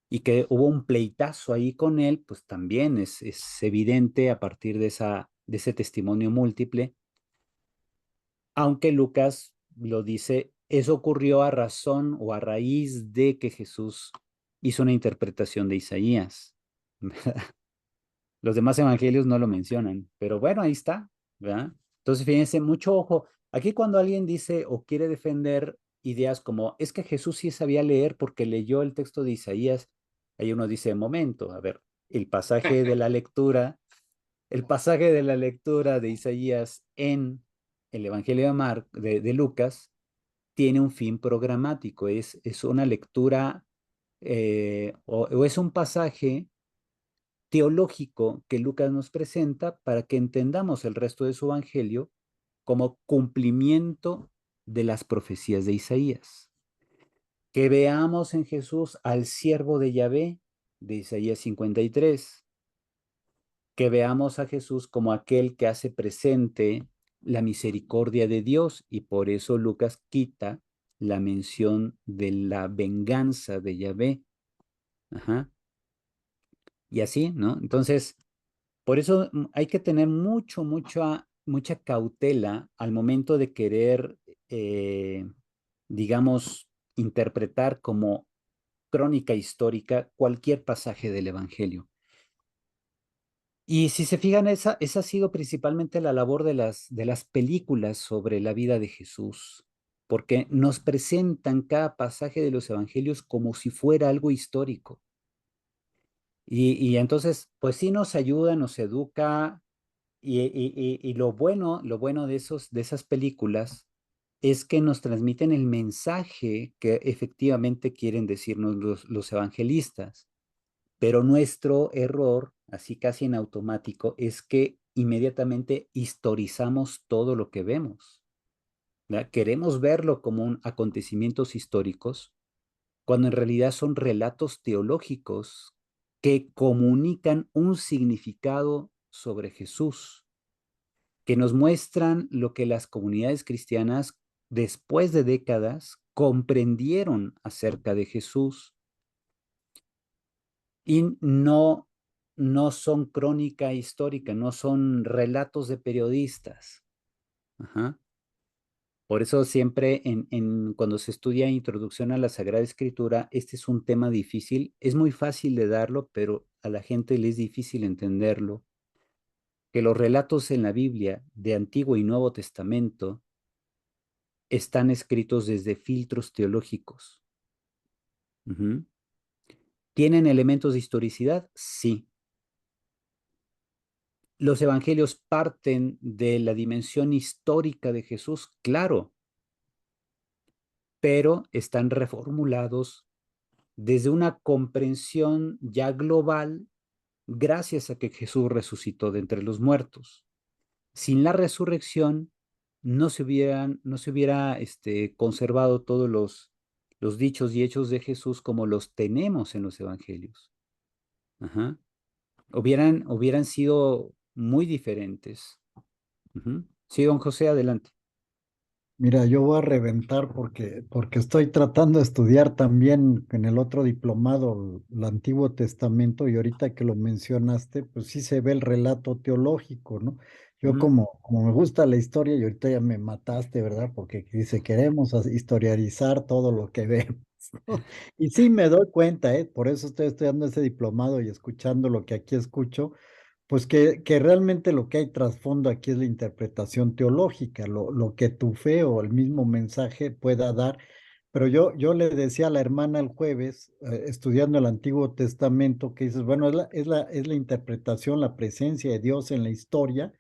Y que hubo un pleitazo ahí con él, pues también es evidente a partir de ese testimonio múltiple, aunque Lucas lo dice, eso ocurrió a razón o a raíz de que Jesús hizo una interpretación de Isaías. Los demás evangelios no lo mencionan, pero bueno, ahí está, ¿verdad? Entonces, fíjense, mucho ojo. Aquí cuando alguien dice o quiere defender ideas como, es que Jesús sí sabía leer porque leyó el texto de Isaías, ahí uno dice, momento, a ver, el pasaje de la lectura de Isaías en el Evangelio de Lucas tiene un fin programático, es una lectura o es un pasaje teológico que Lucas nos presenta para que entendamos el resto de su evangelio como cumplimiento de las profecías de Isaías. Que veamos en Jesús al siervo de Yahvé, de Isaías 53. Que veamos a Jesús como aquel que hace presente la misericordia de Dios, y por eso Lucas quita la mención de la venganza de Yahvé. Ajá. Y así, ¿no? Entonces, por eso hay que tener mucha cautela al momento de querer, digamos, interpretar como crónica histórica cualquier pasaje del Evangelio. Y si se fijan, esa ha sido principalmente la labor de las películas sobre la vida de Jesús, porque nos presentan cada pasaje de los Evangelios como si fuera algo histórico. Y entonces, pues sí nos ayuda, nos educa. Y lo bueno de esas películas es que nos transmiten el mensaje que efectivamente quieren decirnos los evangelistas. Pero nuestro error, así casi en automático, es que inmediatamente historizamos todo lo que vemos, ¿verdad? Queremos verlo como acontecimientos históricos, cuando en realidad son relatos teológicos que comunican un significado sobre Jesús, que nos muestran lo que las comunidades cristianas, después de décadas, comprendieron acerca de Jesús y no son crónica histórica, no son relatos de periodistas. Ajá. Por eso siempre cuando se estudia introducción a la Sagrada Escritura, este es un tema difícil. Es muy fácil de darlo, pero a la gente le es difícil entenderlo, que los relatos en la Biblia de Antiguo y Nuevo Testamento están escritos desde filtros teológicos. Ujú. ¿Tienen elementos de historicidad? Sí. ¿Los evangelios parten de la dimensión histórica de Jesús? Claro, pero están reformulados desde una comprensión ya global gracias a que Jesús resucitó de entre los muertos. Sin la resurrección no se hubiera conservado todos los dichos y hechos de Jesús como los tenemos en los evangelios. Ajá. Hubieran sido muy diferentes. Ujú. Sí, don José, adelante. Mira, yo voy a reventar porque estoy tratando de estudiar también en el otro diplomado el Antiguo Testamento y ahorita que lo mencionaste, pues sí se ve el relato teológico, ¿no? Yo Ujú. como me gusta la historia y ahorita ya me mataste, ¿verdad? Porque dice, queremos historiarizar todo lo que vemos, ¿no? Y sí me doy cuenta, ¿eh? Por eso estoy estudiando ese diplomado y escuchando lo que aquí escucho pues que realmente lo que hay trasfondo aquí es la interpretación teológica, lo que tu fe o el mismo mensaje pueda dar. Pero yo le decía a la hermana el jueves, estudiando el Antiguo Testamento, que dices, bueno, es la interpretación, la presencia de Dios en la historia,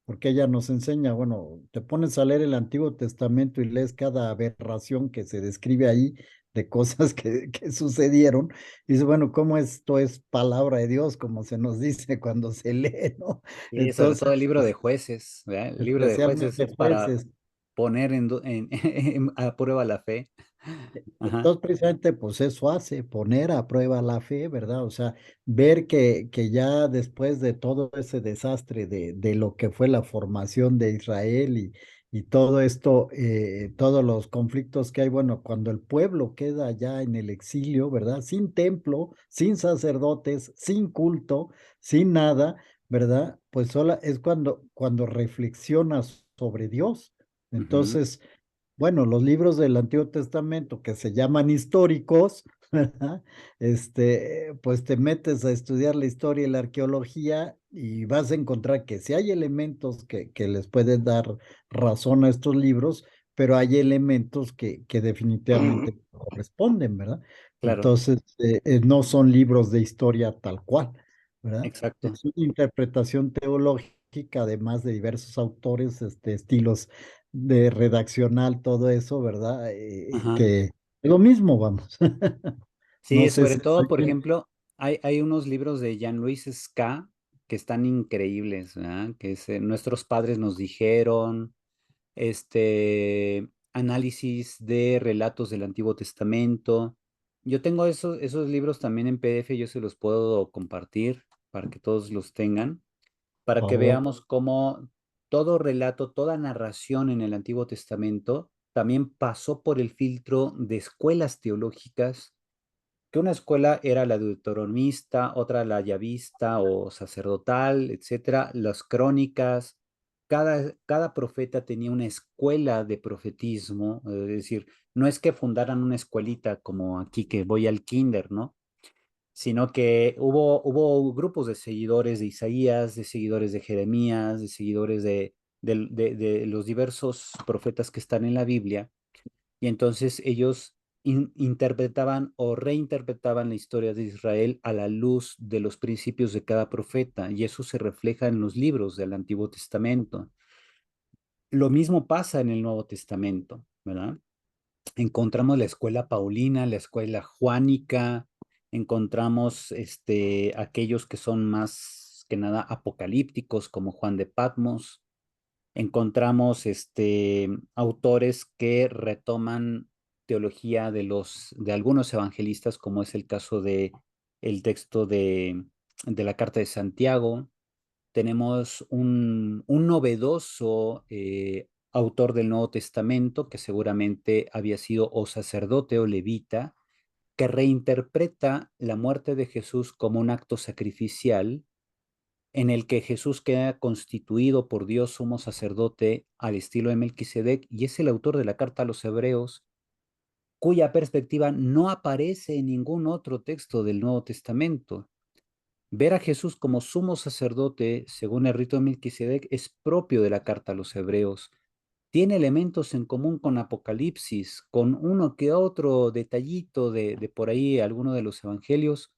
porque ella nos enseña, bueno, te pones a leer el Antiguo Testamento y lees cada aberración que se describe ahí de cosas que sucedieron. Y dice, bueno, ¿cómo esto es palabra de Dios, como se nos dice cuando se lee, ¿no? Y sobre Entonces, todo el libro de pues, jueces, ¿verdad? El libro de jueces especialmente es para jueces. poner a prueba la fe. Ajá, Entonces, precisamente, pues eso hace, poner a prueba la fe, ¿verdad? O sea, ver que ya después de todo ese desastre de lo que fue la formación de Israel y todo esto, todos los conflictos que hay, bueno, cuando el pueblo queda ya en el exilio, ¿verdad? Sin templo, sin sacerdotes, sin culto, sin nada, ¿verdad? Pues sola es cuando reflexionas sobre Dios. ujú, Entonces, bueno, los libros del Antiguo Testamento que se llaman históricos, ¿verdad? Pues te metes a estudiar la historia y la arqueología y vas a encontrar que sí hay elementos que les pueden dar razón a estos libros, pero hay elementos que definitivamente no corresponden, ¿verdad? claro, Entonces, no son libros de historia tal cual, ¿verdad? exacto. Es una interpretación teológica, además de diversos autores, estilos de redaccional, todo eso, ¿verdad? Ajá. Que es lo mismo, vamos. No Sí, sé sobre si todo, estoy por bien. ejemplo, hay unos libros de Jean-Louis Ska que están increíbles, ¿verdad? Que es Nuestros padres nos dijeron, análisis de relatos del Antiguo Testamento. Yo tengo esos libros también en PDF, yo se los puedo compartir para que todos los tengan, para Por que favor. veamos cómo todo relato, toda narración en el Antiguo Testamento también pasó por el filtro de escuelas teológicas, que una escuela era la deuteronomista, otra la yavista o sacerdotal, etcétera, las crónicas. Cada profeta tenía una escuela de profetismo, es decir, no es que fundaran una escuelita como aquí que voy al kinder, ¿no? Sino que hubo grupos de seguidores de Isaías, de seguidores de Jeremías, de seguidores de los diversos profetas que están en la Biblia, y entonces ellos interpretaban o reinterpretaban la historia de Israel a la luz de los principios de cada profeta, y eso se refleja en los libros del Antiguo Testamento. Lo mismo pasa en el Nuevo Testamento, ¿verdad? Encontramos la escuela paulina, la escuela juánica, encontramos aquellos que son más que nada apocalípticos, como Juan de Patmos, encontramos autores que retoman teología de algunos evangelistas, como es el caso de el texto de la carta de Santiago. Tenemos un novedoso autor del Nuevo Testamento, que seguramente había sido o sacerdote o levita, que reinterpreta la muerte de Jesús como un acto sacrificial en el que Jesús queda constituido por Dios sumo sacerdote al estilo de Melquisedec, y es el autor de la carta a los Hebreos, cuya perspectiva no aparece en ningún otro texto del Nuevo Testamento. Ver a Jesús como sumo sacerdote, según el rito de Melquisedec, es propio de la carta a los Hebreos. Tiene elementos en común con Apocalipsis, con uno que otro detallito de por ahí, alguno de los evangelios,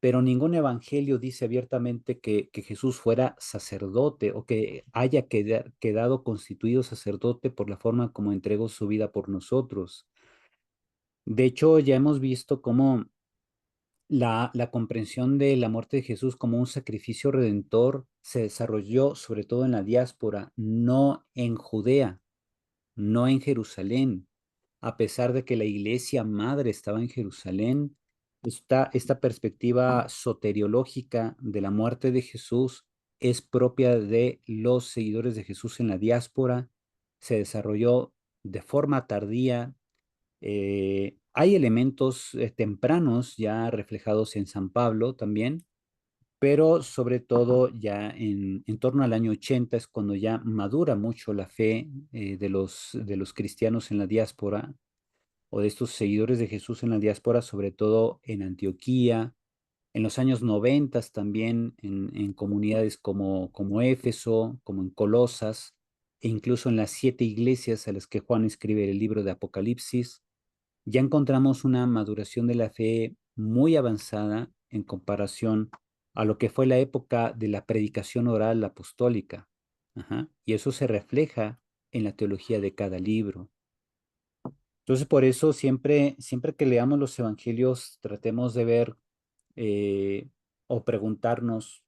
pero ningún evangelio dice abiertamente que Jesús fuera sacerdote o que haya quedado constituido sacerdote por la forma como entregó su vida por nosotros. De hecho, ya hemos visto cómo la comprensión de la muerte de Jesús como un sacrificio redentor se desarrolló sobre todo en la diáspora, no en Judea, no en Jerusalén. A pesar de que la iglesia madre estaba en Jerusalén, esta perspectiva soteriológica de la muerte de Jesús es propia de los seguidores de Jesús en la diáspora, se desarrolló de forma tardía. Hay elementos tempranos ya reflejados en San Pablo también, pero sobre todo ya en torno al año 80 es cuando ya madura mucho la fe de los cristianos en la diáspora o de estos seguidores de Jesús en la diáspora, sobre todo en Antioquía, en los años 90 también en comunidades como Éfeso, como en Colosas, e incluso en las 7 iglesias a las que Juan escribe el libro de Apocalipsis. Ya encontramos una maduración de la fe muy avanzada en comparación a lo que fue la época de la predicación oral apostólica. Ajá. Y eso se refleja en la teología de cada libro. Entonces, por eso siempre que leamos los evangelios, tratemos de ver o preguntarnos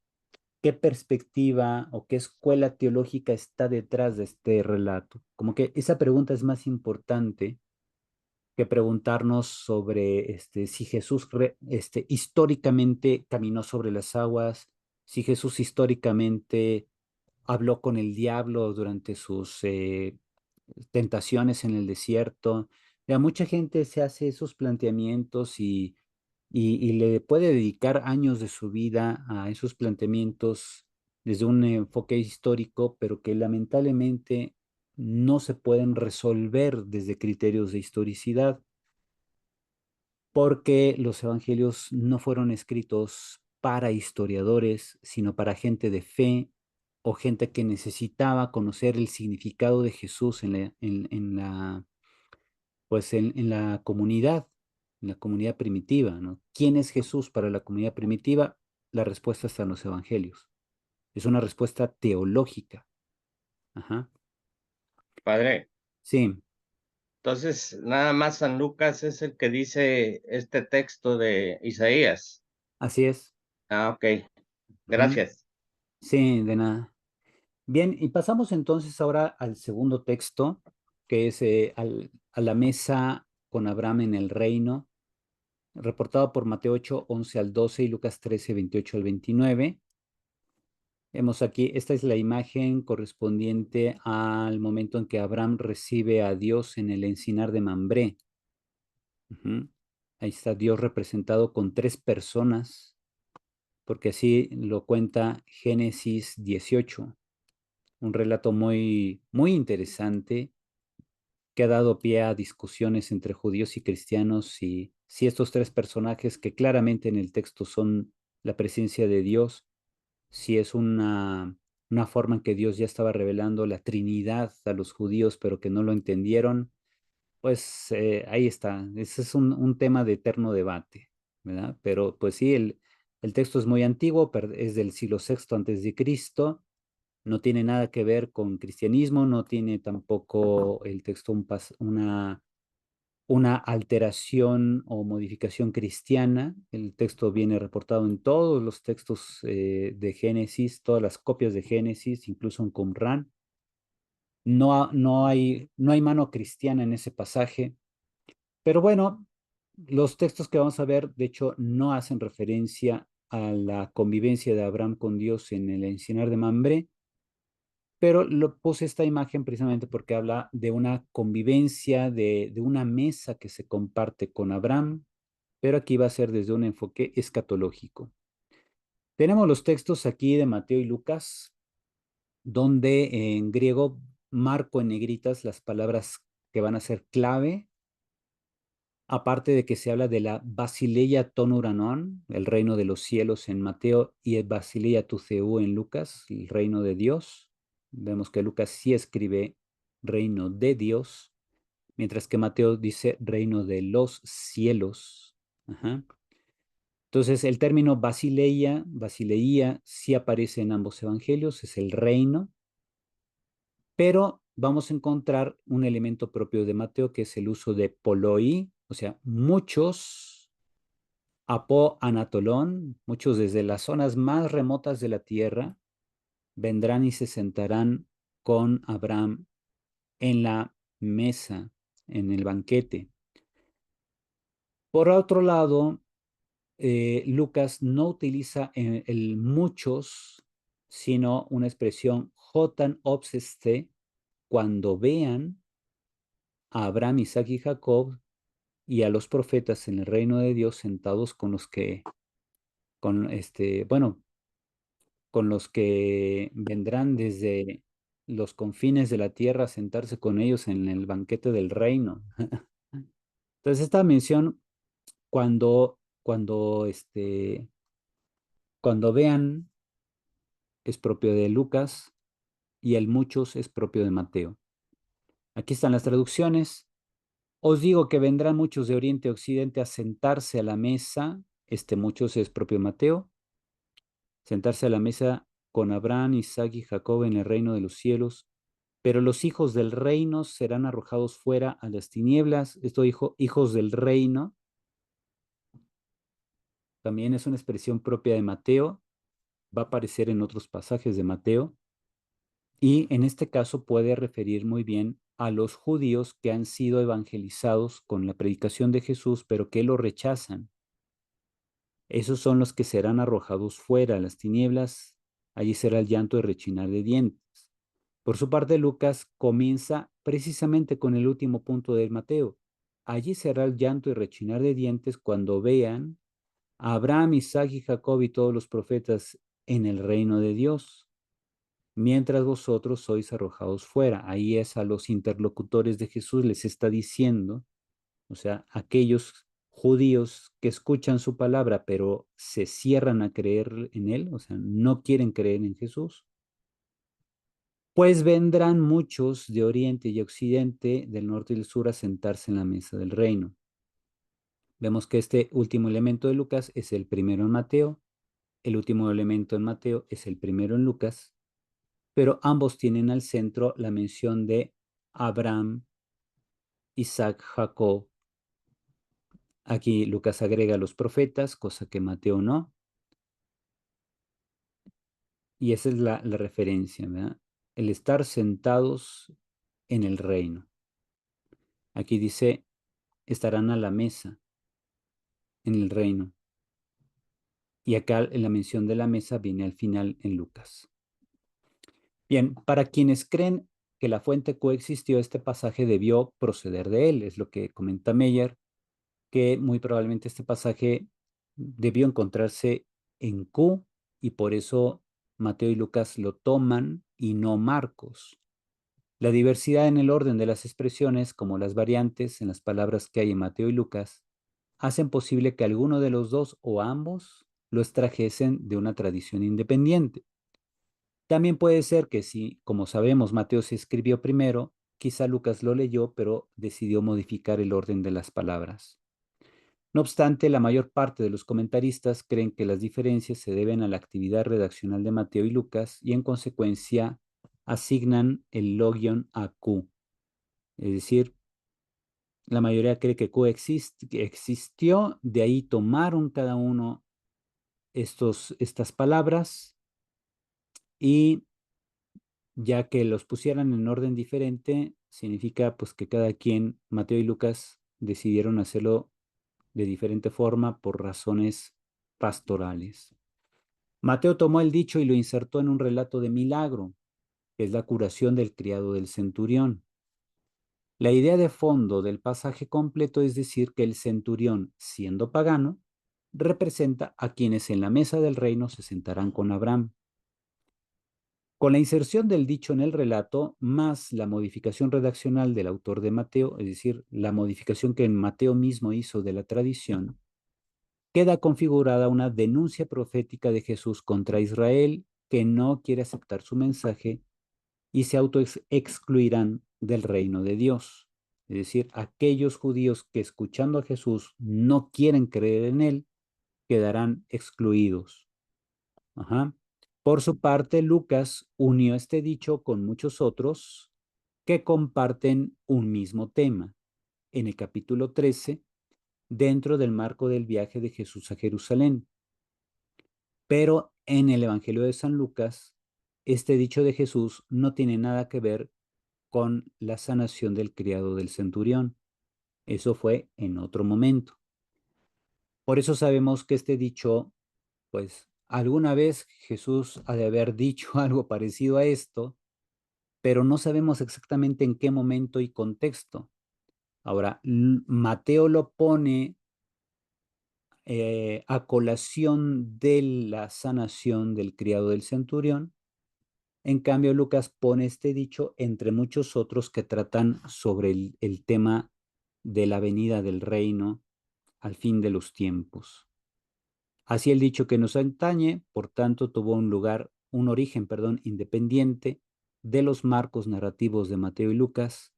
qué perspectiva o qué escuela teológica está detrás de este relato. Como que esa pregunta es más importante que preguntarnos sobre si Jesús históricamente caminó sobre las aguas, si Jesús históricamente habló con el diablo durante sus tentaciones en el desierto. Ya mucha gente se hace esos planteamientos y le puede dedicar años de su vida a esos planteamientos desde un enfoque histórico, pero que lamentablemente no se pueden resolver desde criterios de historicidad, porque los evangelios no fueron escritos para historiadores, sino para gente de fe o gente que necesitaba conocer el significado de Jesús pues en la comunidad primitiva, ¿no? ¿Quién es Jesús para la comunidad primitiva? La respuesta está en los evangelios. Es una respuesta teológica. Ajá. Padre. Sí, Entonces, nada más San Lucas es el que dice este texto de Isaías. así es. Ah, ok. Ujú. Gracias. Sí, de nada. Bien, y pasamos entonces ahora al segundo texto, que es a la mesa con Abraham en el reino, reportado por Mateo 8, 11 al 12 y Lucas 13, 28 al 29. Vemos aquí, esta es la imagen correspondiente al momento en que Abraham recibe a Dios en el encinar de Mambré. Ujú. Ahí está Dios representado con 3 personas, porque así lo cuenta Génesis 18, un relato muy, muy interesante que ha dado pie a discusiones entre judíos y cristianos y si estos 3 personajes que claramente en el texto son la presencia de Dios, si es una forma en que Dios ya estaba revelando la Trinidad a los judíos, pero que no lo entendieron, pues ahí está. Ese es un tema de eterno debate, ¿verdad? Pero pues sí, el texto es muy antiguo, es del siglo VI antes de Cristo, No tiene nada que ver con cristianismo, no tiene tampoco el texto una alteración o modificación cristiana. El texto viene reportado en todos los textos de Génesis, todas las copias de Génesis, incluso en Qumran. No hay mano cristiana en ese pasaje, pero bueno, los textos que vamos a ver, de hecho, no hacen referencia a la convivencia de Abraham con Dios en el encinar de Mambré, pero lo puse esta imagen precisamente porque habla de una convivencia, de una mesa que se comparte con Abraham, pero aquí va a ser desde un enfoque escatológico. Tenemos los textos aquí de Mateo y Lucas, donde en griego marco en negritas las palabras que van a ser clave, aparte de que se habla de la Basileia ton uranon, el reino de los cielos en Mateo, y el Basileia tu Theou en Lucas, el reino de Dios. Vemos que Lucas sí escribe reino de Dios, mientras que Mateo dice reino de los cielos. Ajá. Entonces, el término basileía, sí aparece en ambos evangelios, es el reino, pero vamos a encontrar un elemento propio de Mateo, que es el uso de poloi, o sea, muchos, apo anatolón, muchos desde las zonas más remotas de la tierra, vendrán y se sentarán con Abraham en la mesa, en el banquete. Por otro lado, Lucas no utiliza el muchos, sino una expresión jotan obseste, cuando vean a Abraham, Isaac y Jacob y a los profetas en el reino de Dios sentados con los que, bueno, con los que vendrán desde los confines de la tierra a sentarse con ellos en el banquete del reino. Entonces, esta mención, cuando vean, es propio de Lucas, y el muchos es propio de Mateo. Aquí están las traducciones. Os digo que vendrán muchos de oriente a occidente a sentarse a la mesa. Muchos es propio de Mateo. Sentarse a la mesa con Abraham, Isaac y Jacob en el reino de los cielos. Pero los hijos del reino serán arrojados fuera a las tinieblas. Esto dijo hijos del reino. También es una expresión propia de Mateo. Va a aparecer en otros pasajes de Mateo. Y en este caso puede referir muy bien a los judíos que han sido evangelizados con la predicación de Jesús, pero que lo rechazan. Esos son los que serán arrojados fuera a las tinieblas. Allí será el llanto y rechinar de dientes. Por su parte, Lucas comienza precisamente con el último punto de Mateo. Allí será el llanto y rechinar de dientes cuando vean a Abraham, Isaac y Jacob y todos los profetas en el reino de Dios, mientras vosotros sois arrojados fuera. Ahí es a los interlocutores de Jesús, les está diciendo, o sea, aquellos judíos que escuchan su palabra, pero se cierran a creer en él, o sea, no quieren creer en Jesús. Pues vendrán muchos de oriente y occidente, del norte y del sur, a sentarse en la mesa del reino. Vemos que este último elemento de Lucas es el primero en Mateo, el último elemento en Mateo es el primero en Lucas, pero ambos tienen al centro la mención de Abraham, Isaac, Jacob. Aquí Lucas agrega a los profetas, cosa que Mateo no. Y esa es la referencia, ¿verdad? El estar sentados en el reino. Aquí dice, estarán a la mesa en el reino. Y acá en la mención de la mesa viene al final en Lucas. Bien, para quienes creen que la fuente coexistió, este pasaje debió proceder de él, es lo que comenta Meyer, que muy probablemente este pasaje debió encontrarse en Q y por eso Mateo y Lucas lo toman y no Marcos. La diversidad en el orden de las expresiones, como las variantes en las palabras que hay en Mateo y Lucas, hacen posible que alguno de los dos o ambos lo extrajesen de una tradición independiente. También puede ser que si, como sabemos, Mateo se escribió primero, quizá Lucas lo leyó, pero decidió modificar el orden de las palabras. No obstante, la mayor parte de los comentaristas creen que las diferencias se deben a la actividad redaccional de Mateo y Lucas y en consecuencia asignan el logion a Q. Es decir, la mayoría cree que Q existió, de ahí tomaron cada uno estas palabras y ya que los pusieran en orden diferente, significa pues que cada quien, Mateo y Lucas, decidieron hacerlo de diferente forma por razones pastorales. Mateo tomó el dicho y lo insertó en un relato de milagro, que es la curación del criado del centurión. La idea de fondo del pasaje completo es decir que el centurión, siendo pagano, representa a quienes en la mesa del reino se sentarán con Abraham. Con la inserción del dicho en el relato, más la modificación redaccional del autor de Mateo, es decir, la modificación que Mateo mismo hizo de la tradición, queda configurada una denuncia profética de Jesús contra Israel que no quiere aceptar su mensaje y se autoexcluirán del reino de Dios. Es decir, aquellos judíos que escuchando a Jesús no quieren creer en él, quedarán excluidos. Ajá. Por su parte, Lucas unió este dicho con muchos otros que comparten un mismo tema. En el capítulo 13, dentro del marco del viaje de Jesús a Jerusalén. Pero en el Evangelio de San Lucas, este dicho de Jesús no tiene nada que ver con la sanación del criado del centurión. Eso fue en otro momento. Por eso sabemos que este dicho, pues alguna vez Jesús ha de haber dicho algo parecido a esto, pero no sabemos exactamente en qué momento y contexto. Ahora, Mateo lo pone a colación de la sanación del criado del centurión. En cambio, Lucas pone este dicho entre muchos otros que tratan sobre el tema de la venida del reino al fin de los tiempos. Así el dicho que nos atañe, por tanto, tuvo un origen, independiente de los marcos narrativos de Mateo y Lucas,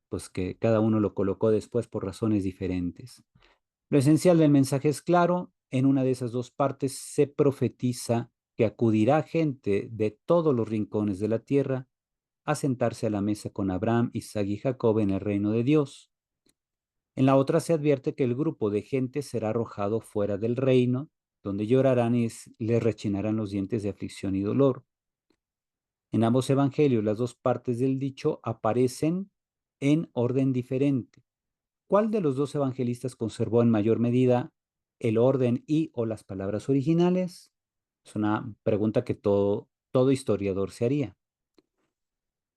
pues que cada uno lo colocó después por razones diferentes. Lo esencial del mensaje es claro, en una de esas dos partes se profetiza que acudirá gente de todos los rincones de la tierra a sentarse a la mesa con Abraham, Isaac y Jacob en el reino de Dios. En la otra se advierte que el grupo de gente será arrojado fuera del reino, donde llorarán y les rechinarán los dientes de aflicción y dolor. En ambos evangelios, las dos partes del dicho aparecen en orden diferente. ¿Cuál de los dos evangelistas conservó en mayor medida el orden y o las palabras originales? Es una pregunta que todo historiador se haría.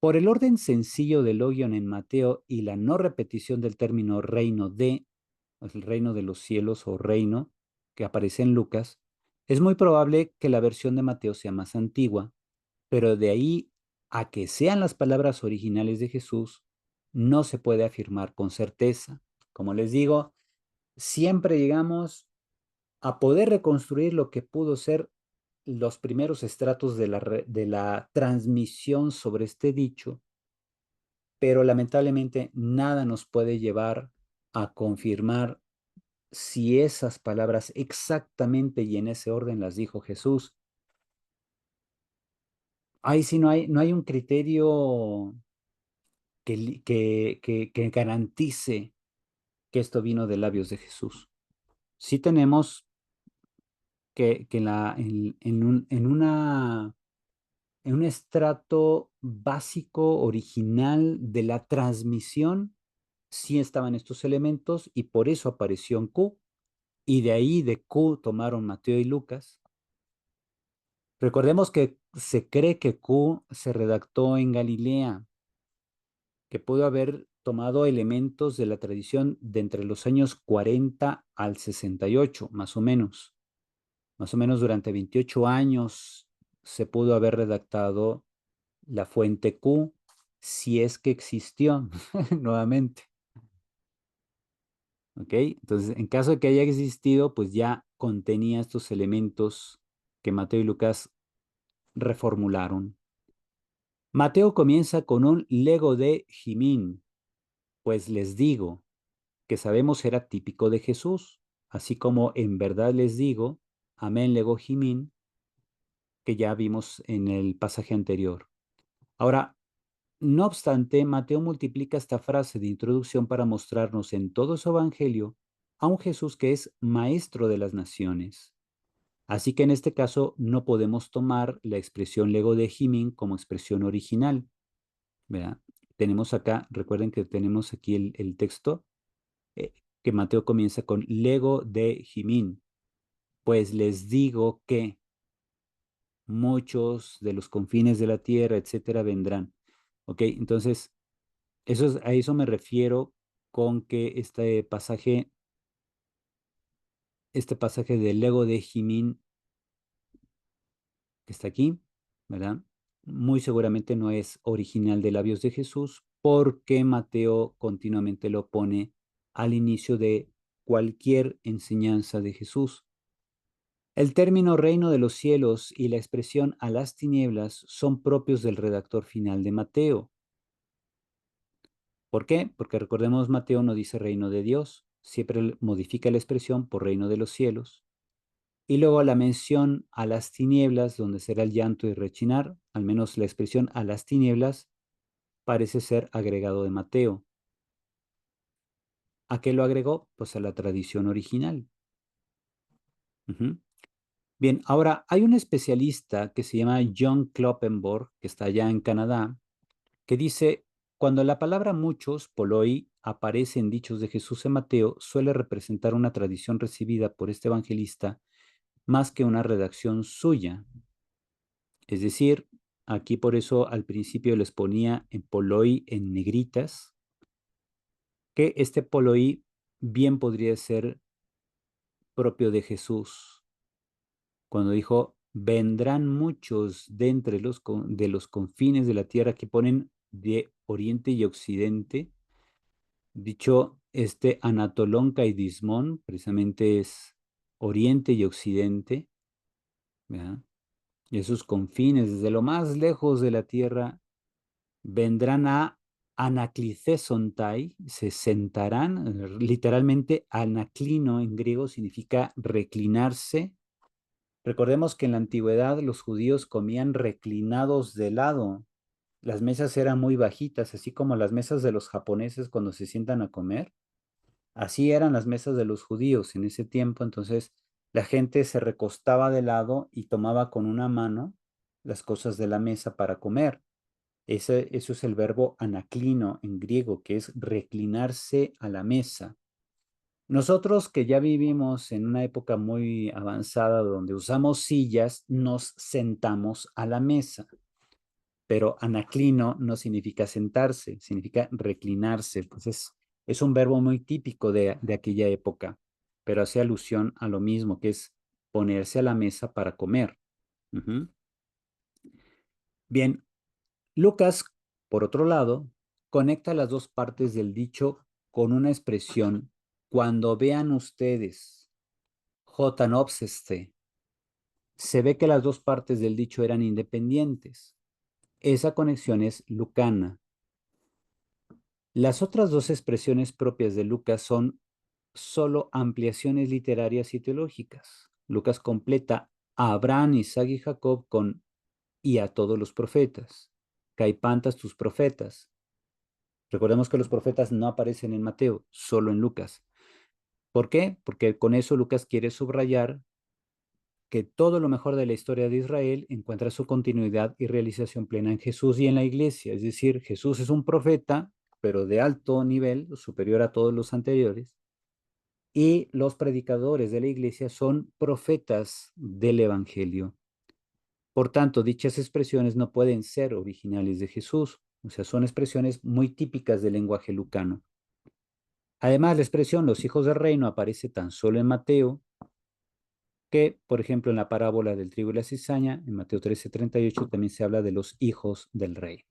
Por el orden sencillo del logion en Mateo y la no repetición del término reino de, el reino de los cielos o reino, que aparece en Lucas, es muy probable que la versión de Mateo sea más antigua, pero de ahí a que sean las palabras originales de Jesús, no se puede afirmar con certeza. Como les digo, siempre llegamos a poder reconstruir lo que pudo ser los primeros estratos de la transmisión sobre este dicho, pero lamentablemente nada nos puede llevar a confirmar si esas palabras exactamente y en ese orden las dijo Jesús. Ahí sí no hay un criterio que garantice que esto vino de labios de Jesús. Sí tenemos que en un estrato básico, original de la transmisión, sí estaban estos elementos y por eso apareció en Q. Y de ahí de Q tomaron Mateo y Lucas. Recordemos que se cree que Q se redactó en Galilea, que pudo haber tomado elementos de la tradición de entre los años 40 al 68, más o menos. Más o menos durante 28 años se pudo haber redactado la fuente Q, si es que existió nuevamente. ¿Ok? Entonces, en caso de que haya existido, pues ya contenía estos elementos que Mateo y Lucas reformularon. Mateo comienza con un lego de Jimín, pues les digo que sabemos era típico de Jesús. así como en verdad les digo, amén lego himín, que ya vimos en el pasaje anterior. Ahora, no obstante, Mateo multiplica esta frase de introducción para mostrarnos en todo su evangelio a un Jesús que es maestro de las naciones. Así que en este caso no podemos tomar la expresión lego de himín como expresión original, ¿verdad? Tenemos acá, recuerden que tenemos aquí el texto, que Mateo comienza con lego de himín. Pues les digo que muchos de los confines de la tierra, etcétera, vendrán. ¿Ok? Entonces, a eso me refiero con que este pasaje del lego de himín que está aquí, ¿verdad? Muy seguramente no es original de labios de Jesús, porque Mateo continuamente lo pone al inicio de cualquier enseñanza de Jesús. El término reino de los cielos y la expresión a las tinieblas son propios del redactor final de Mateo. ¿Por qué? Porque recordemos, Mateo no dice reino de Dios, siempre modifica la expresión por reino de los cielos. Y luego la mención a las tinieblas, donde será el llanto y rechinar, al menos la expresión a las tinieblas, parece ser agregado de Mateo. ¿A qué lo agregó? Pues a la tradición original. Bien, ahora hay un especialista que se llama John Kloppenborg, que está allá en Canadá, que dice, cuando la palabra muchos, poloi, aparece en dichos de Jesús en Mateo, suele representar una tradición recibida por este evangelista más que una redacción suya. Es decir, aquí por eso al principio les ponía en poloi en negritas, que este poloi bien podría ser propio de Jesús, cuando dijo, vendrán muchos de entre de los confines de la tierra, que ponen de oriente y occidente. Dicho, Anatolón Caidismón precisamente es oriente y occidente, ¿verdad? Y esos confines, desde lo más lejos de la tierra, vendrán a Anaclithesontai, se sentarán, literalmente anaclino en griego significa reclinarse. Recordemos que en la antigüedad los judíos comían reclinados de lado. Las mesas eran muy bajitas, así como las mesas de los japoneses cuando se sientan a comer. Así eran las mesas de los judíos en ese tiempo. Entonces la gente se recostaba de lado y tomaba con una mano las cosas de la mesa para comer. Eso es el verbo anaclino en griego, que es reclinarse a la mesa. Nosotros que ya vivimos en una época muy avanzada donde usamos sillas, nos sentamos a la mesa. Pero anaclino no significa sentarse, significa reclinarse. Entonces, es un verbo muy típico de aquella época, pero hace alusión a lo mismo, que es ponerse a la mesa para comer. Bien, Lucas, por otro lado, conecta las dos partes del dicho con una expresión: cuando vean ustedes, J obseste, se ve que las dos partes del dicho eran independientes. Esa conexión es lucana. Las otras dos expresiones propias de Lucas son solo ampliaciones literarias y teológicas. Lucas completa a Abraham, Isaac y Jacob con y a todos los profetas. Caipantas tus profetas. Recordemos que los profetas no aparecen en Mateo, solo en Lucas. ¿Por qué? Porque con eso Lucas quiere subrayar que todo lo mejor de la historia de Israel encuentra su continuidad y realización plena en Jesús y en la iglesia. Es decir, Jesús es un profeta, pero de alto nivel, superior a todos los anteriores, y los predicadores de la iglesia son profetas del evangelio. Por tanto, dichas expresiones no pueden ser originales de Jesús, o sea, son expresiones muy típicas del lenguaje lucano. Además, la expresión los hijos del reino aparece tan solo en Mateo, que, por ejemplo, en la parábola del trigo y la cizaña, en Mateo 13:38, también se habla de los hijos del rey.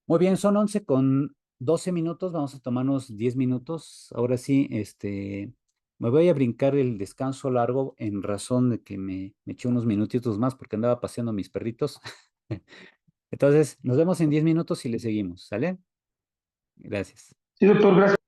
Muy bien, son 11:12 minutos, vamos a tomarnos 10 minutos. Ahora sí, me voy a brincar el descanso largo en razón de que me eché unos minutitos más porque andaba paseando a mis perritos. Entonces, nos vemos en 10 minutos y le seguimos, ¿sale? Gracias. Sí, doctor, gracias.